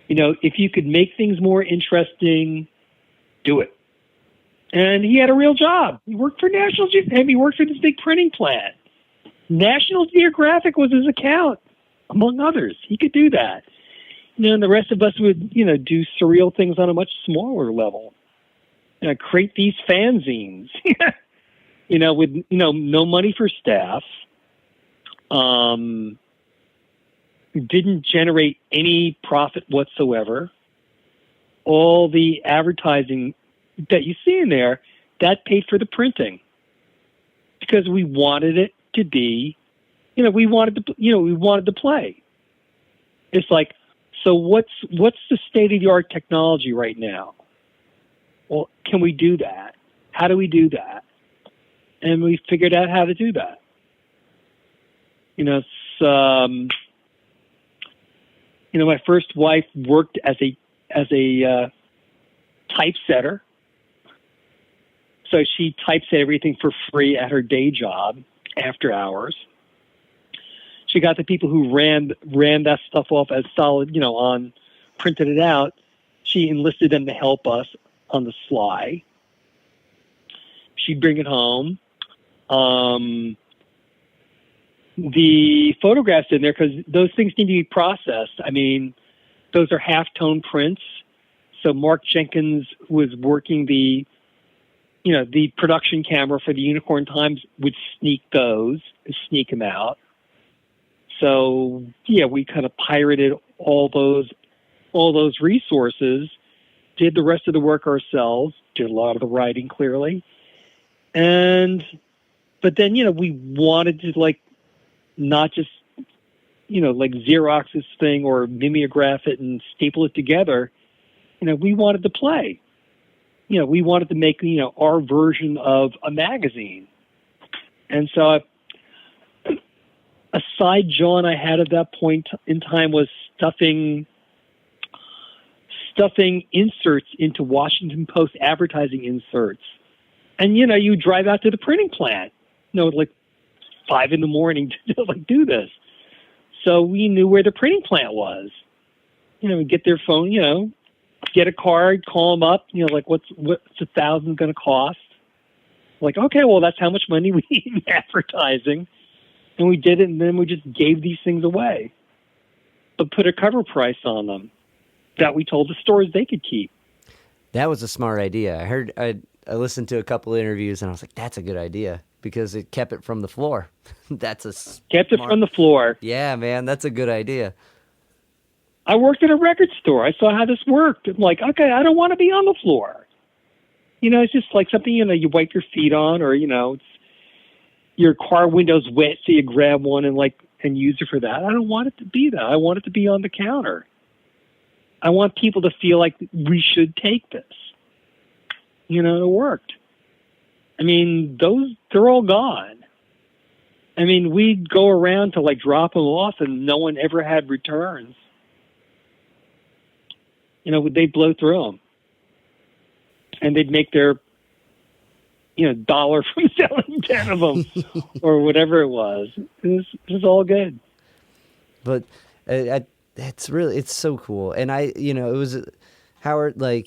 if you could make things more interesting, do it. And he had a real job. He worked for he worked for this big printing plant. National Geographic was his account, among others. He could do that. And the rest of us would, do surreal things on a much smaller level. Create these fanzines, with, no money for staff. Didn't generate any profit whatsoever. All the advertising that you see in there, that paid for the printing, because we wanted it to be, we wanted to play. It's like, so what's the state of the art technology right now? Well, can we do that? How do we do that? And we figured out how to do that. My first wife worked as a typesetter. So she typeset everything for free at her day job after hours. She got the people who ran that stuff off as solid, printed it out. She enlisted them to help us on the sly. She'd bring it home. The photographs in there, because those things need to be processed. Those are half-tone prints. So Mark Jenkins was working the production camera for the Unicorn Times, would sneak them out. So yeah, we kind of pirated all those resources, did the rest of the work ourselves, did a lot of the writing clearly. But then, we wanted to not just, Xerox this thing or mimeograph it and staple it together. We wanted to play. We wanted to make, our version of a magazine. And so a side John I had at that point in time was stuffing inserts into Washington Post advertising inserts. And, you drive out to the printing plant, 5 a.m. to do this. So we knew where the printing plant was. Get their phone, get a card, call them up, what's 1,000 going to cost? Okay, well, that's how much money we need in advertising. And we did it, and then we just gave these things away, but put a cover price on them that we told the stores they could keep. That was a smart idea. I listened to a couple of interviews, and I was like, that's a good idea, because it kept it from the floor. Kept it from the floor. Yeah, man, that's a good idea. I worked at a record store. I saw how this worked. I'm like, okay, I don't want to be on the floor. It's just like something, you wipe your feet on, or, it's your car window's wet, so you grab one and use it for that. I don't want it to be that. I want it to be on the counter. I want people to feel like we should take this. It worked. I mean, they're all gone. I mean, we'd go around to drop them off, and no one ever had returns. They'd blow through them, and they'd make their $1 from selling 10 of them or whatever it was. It was all good. But it's so cool. And it was Howard, I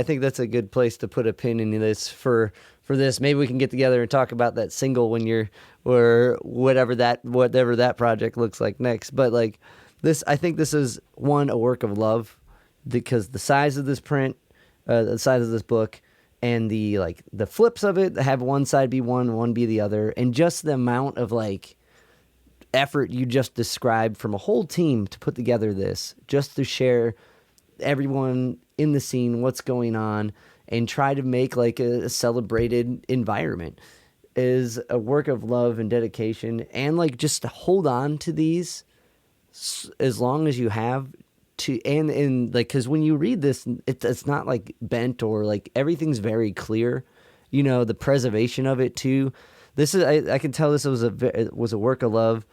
think that's a good place to put a pin in this for this. Maybe we can get together and talk about that single or whatever that project looks like next. But I think this is a work of love, because the size of this print, the size of this book, and the flips of it, have one side be one be the other, and just the amount of effort you just described from a whole team to put together this, just to share everyone in the scene what's going on and try to make a celebrated environment, is a work of love and dedication. And just to hold on to these as long as you have to, and because when you read this, it's not bent or everything's very clear, the preservation of it too. This is, I can tell this was a work of love,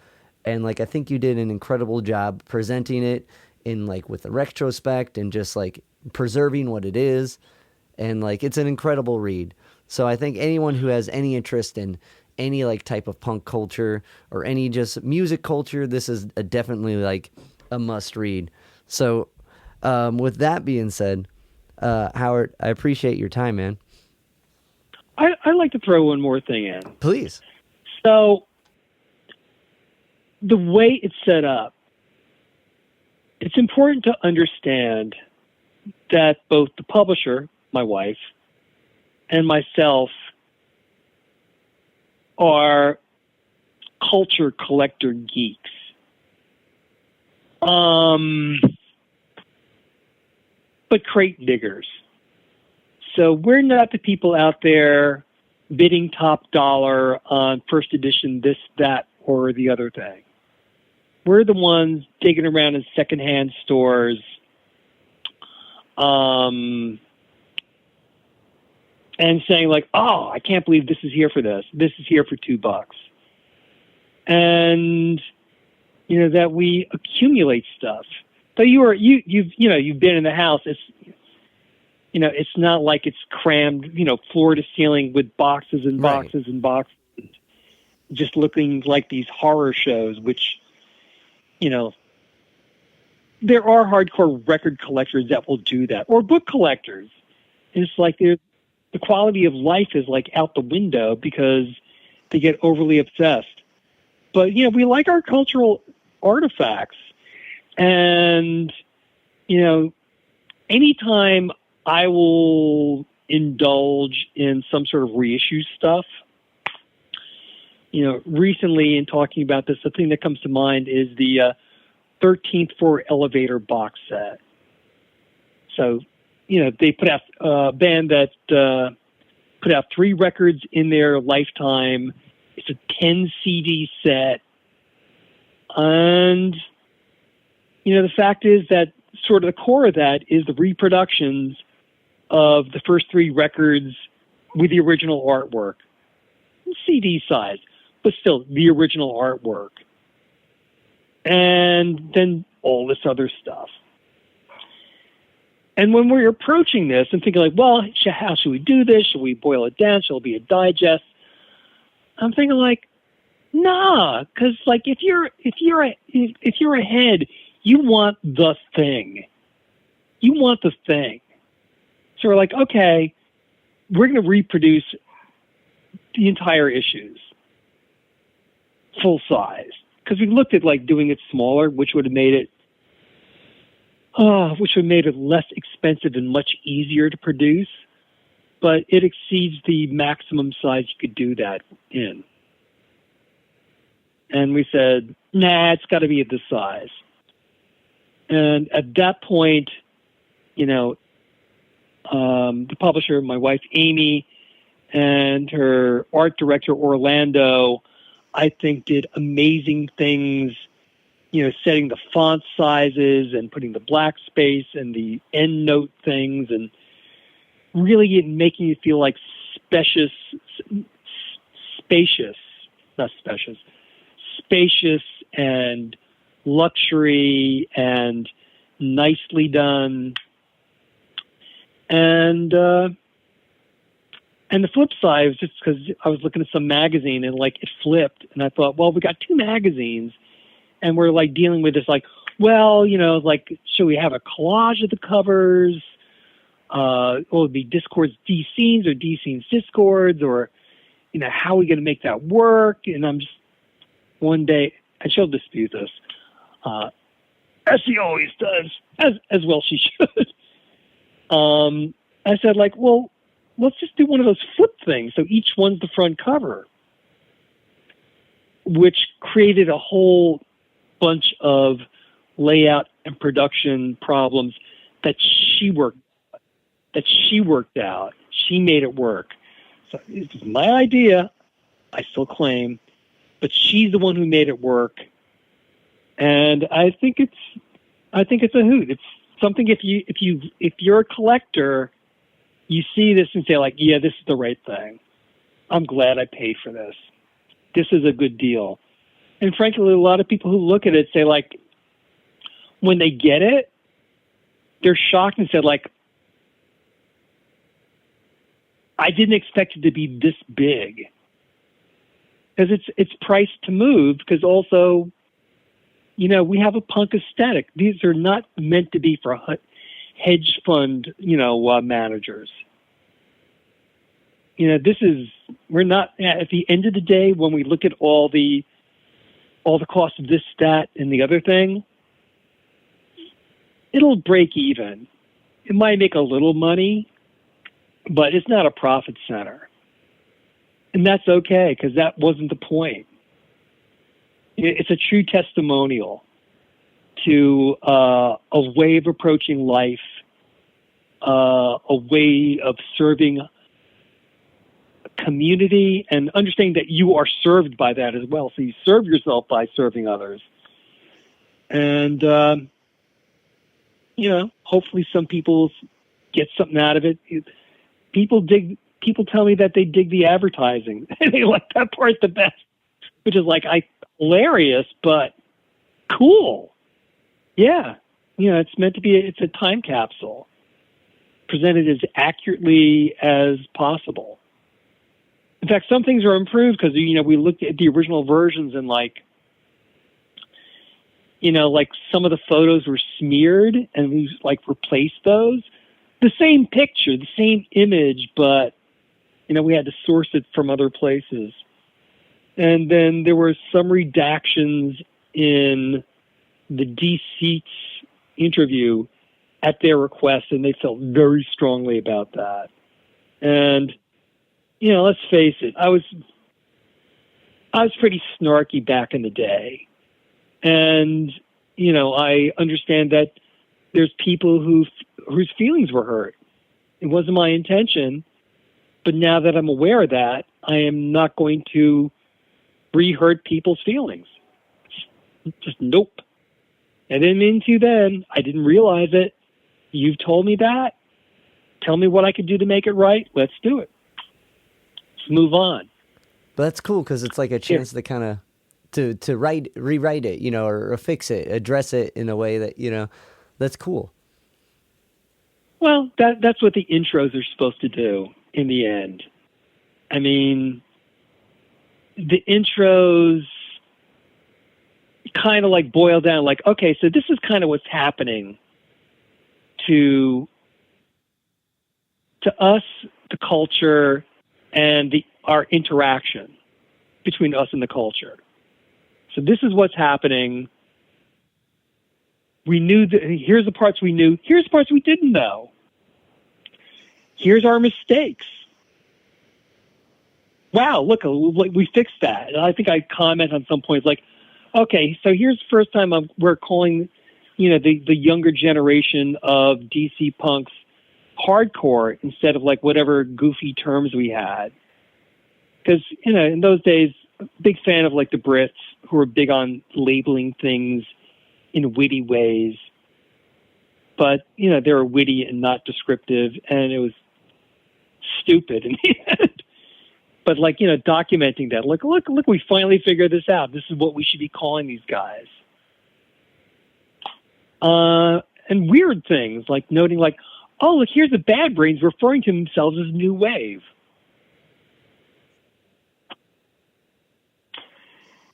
and I think you did an incredible job presenting it in with a retrospect and just preserving what it is, and it's an incredible read. So I think anyone who has any interest in any type of punk culture or any just music culture, this is definitely a must read. So with that being said, Howard, I appreciate your time, man. I'd like to throw one more thing in. Please. So the way it's set up, it's important to understand that both the publisher, my wife, and myself are culture collector geeks. But crate diggers. So we're not the people out there bidding top dollar on first edition, this, that, or the other thing. We're the ones digging around in secondhand stores, and saying oh, I can't believe this is here for this. This is here for $2. And that we accumulate stuff. So you've been in the house. It's not like it's crammed, floor to ceiling with boxes and boxes and boxes, just looking like these horror shows, which, there are hardcore record collectors that will do that, or book collectors. And it's the quality of life is out the window because they get overly obsessed. But, we like our cultural artifacts, and, anytime I will indulge in some sort of reissue stuff, recently in talking about this, the thing that comes to mind is the 13th Floor Elevator box set. So, they put out a band that put out 3 records in their lifetime. It's a 10 CD set. And, the fact is that sort of the core of that is the reproductions of the first 3 records with the original artwork. CD size, but still the original artwork. And then all this other stuff. And when we're approaching this and thinking like, well, how should we do this? Should we boil it down? Should it be a digest? I'm thinking like, nah, because like if you're ahead, you want the thing. You want the thing. So we're like, okay, we're going to reproduce the entire issues, full size, because we looked at like doing it smaller, which would have made it less expensive and much easier to produce, but it exceeds the maximum size you could do that in. And we said, nah, it's got to be at this size. And at that point, the publisher, my wife, Amy, and her art director, Orlando, I think did amazing things, setting the font sizes and putting the black space and the end note things and really making it feel like spacious and luxury and nicely done. And the flip side was just because I was looking at some magazine and like it flipped, and I thought, well, we got 2 magazines, and we're like dealing with this like, well, like should we have a collage of the covers? Will it be Discord's D-Scenes or D-Scenes Discords, or how are we going to make that work? And I'm just one day, and she'll dispute this, as she always does, as well she should. I said like, well, let's just do one of those flip things. So each one's the front cover, which created a whole bunch of layout and production problems that she worked out. She made it work. So it's my idea, I still claim, but she's the one who made it work. And I think it's a hoot. It's something if you're a collector, you see this and say like, yeah, this is the right thing. I'm glad I paid for this. This is a good deal. And frankly, a lot of people who look at it say like, when they get it, they're shocked and said like, I didn't expect it to be this big. Because it's priced to move, because also, we have a punk aesthetic. These are not meant to be for hedge fund, managers. We're not, at the end of the day, when we look at all the cost of this, that, and the other thing, it'll break even. It might make a little money, but it's not a profit center. And that's okay, because that wasn't the point. It's a true testimonial to a way of approaching life, a way of serving a community, and understanding that you are served by that as well. So you serve yourself by serving others. And, hopefully some people get something out of it. People tell me that they dig the advertising. They like that part the best, which is like, hilarious, but cool. Yeah. It's meant to be, it's a time capsule presented as accurately as possible. In fact, some things are improved because, we looked at the original versions and like some of the photos were smeared and we like replaced those. The same picture, the same image, but, we had to source it from other places. And then there were some redactions in the Deceits interview at their request, and they felt very strongly about that. And, you know, let's face it, I was pretty snarky back in the day. And, you know, I understand that there's people whose feelings were hurt. It wasn't my intention, but now that I'm aware of that, I am not going to re-hurt people's feelings. Just nope. I didn't mean to then. I didn't realize it. You've told me that. Tell me what I could do to make it right. Let's do it. Let's move on. But that's cool because it's like a chance to kind of to rewrite it, you know, or fix it, address it in a way that, you know, that's cool. Well, that's what the intros are supposed to do in the end. I mean, the intros kind of like boil down like, okay, so this is kind of what's happening to us, the culture, and our interaction between us and the culture. So this is what's happening. We knew that. Here's the parts we knew. Here's the parts we didn't know. Here's our mistakes. Wow, look, we fixed that. And I think I comment on some points like, okay, so here's the first time we're calling, you know, the younger generation of DC punks hardcore instead of like whatever goofy terms we had. Because, you know, in those days, big fan of like the Brits who were big on labeling things in witty ways. But, you know, they were witty and not descriptive, and it was stupid in the end. But like, you know, documenting that, like, look, we finally figured this out. This is what we should be calling these guys. And weird things like noting like, oh, look, here's the Bad Brains referring to themselves as New Wave.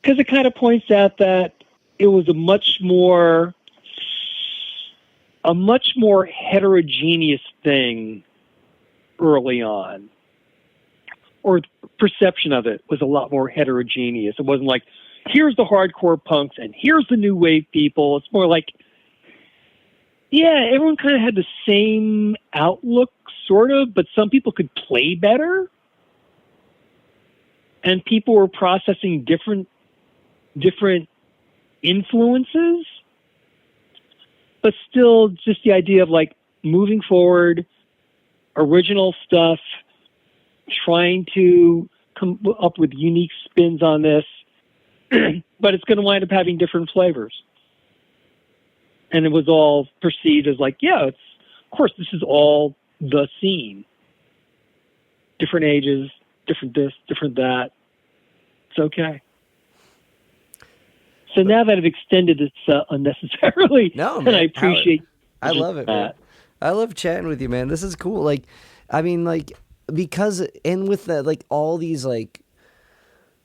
Because it kind of points out that it was a much more heterogeneous thing early on. Or perception of it was a lot more heterogeneous. It wasn't like, here's the hardcore punks and here's the new wave people. It's more like, yeah, everyone kind of had the same outlook, sort of, but some people could play better. And people were processing different influences. But still, just the idea of like moving forward, original stuff, trying to come up with unique spins on this, but it's going to wind up having different flavors. And it was all perceived as like, yeah, of course, this is all the scene. Different ages, different this, different that. It's okay. So now that I've extended this unnecessarily, no, man, and I appreciate I love it, man. I love chatting with you, man. This is cool. Like, I mean, like, because, and with the, like, all these, like,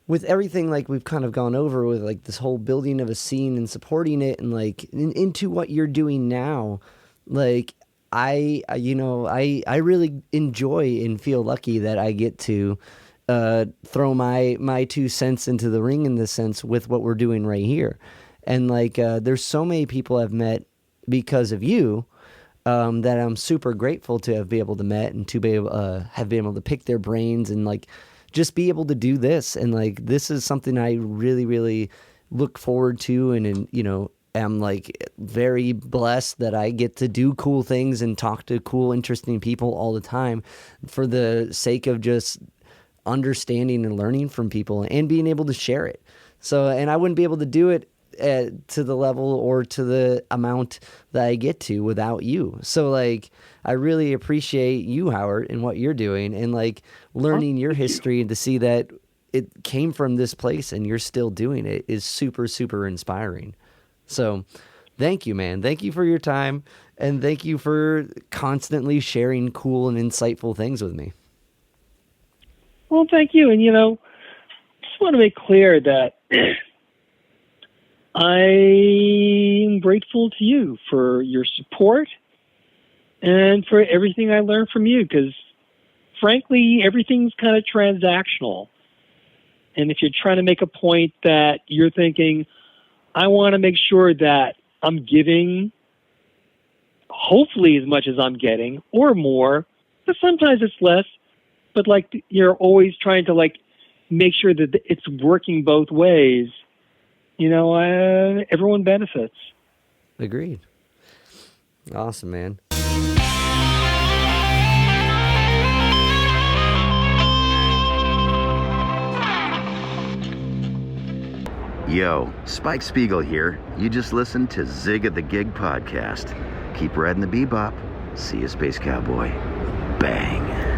with everything, like, we've kind of gone over with, like, this whole building of a scene and supporting it and, like, into what you're doing now, like, I really enjoy and feel lucky that I get to throw my 2 cents into the ring in this sense with what we're doing right here. And, like, there's so many people I've met because of you, that I'm super grateful to have been able to met and to be able, have been able to pick their brains and like just be able to do this. And like, this is something I really, really look forward to. And you know, am like very blessed that I get to do cool things and talk to cool, interesting people all the time for the sake of just understanding and learning from people and being able to share it. So, and I wouldn't be able to do it to the level or to the amount that I get to without you. So like, I really appreciate you, Howard, and what you're doing and like learning your history and to see that it came from this place and you're still doing it is super, super inspiring. So thank you, man. Thank you for your time and thank you for constantly sharing cool and insightful things with me. Well, thank you. And, you know, just want to make clear that I'm grateful to you for your support and for everything I learned from you, because frankly, everything's kind of transactional. And if you're trying to make a point that you're thinking, I want to make sure that I'm giving hopefully as much as I'm getting or more, but sometimes it's less. But like, you're always trying to like make sure that it's working both ways. You know, everyone benefits. Agreed. Awesome, man. Yo, Spike Spiegel here. You just listened to Zig At The Gig podcast. Keep riding the bebop. See you, Space Cowboy. Bang.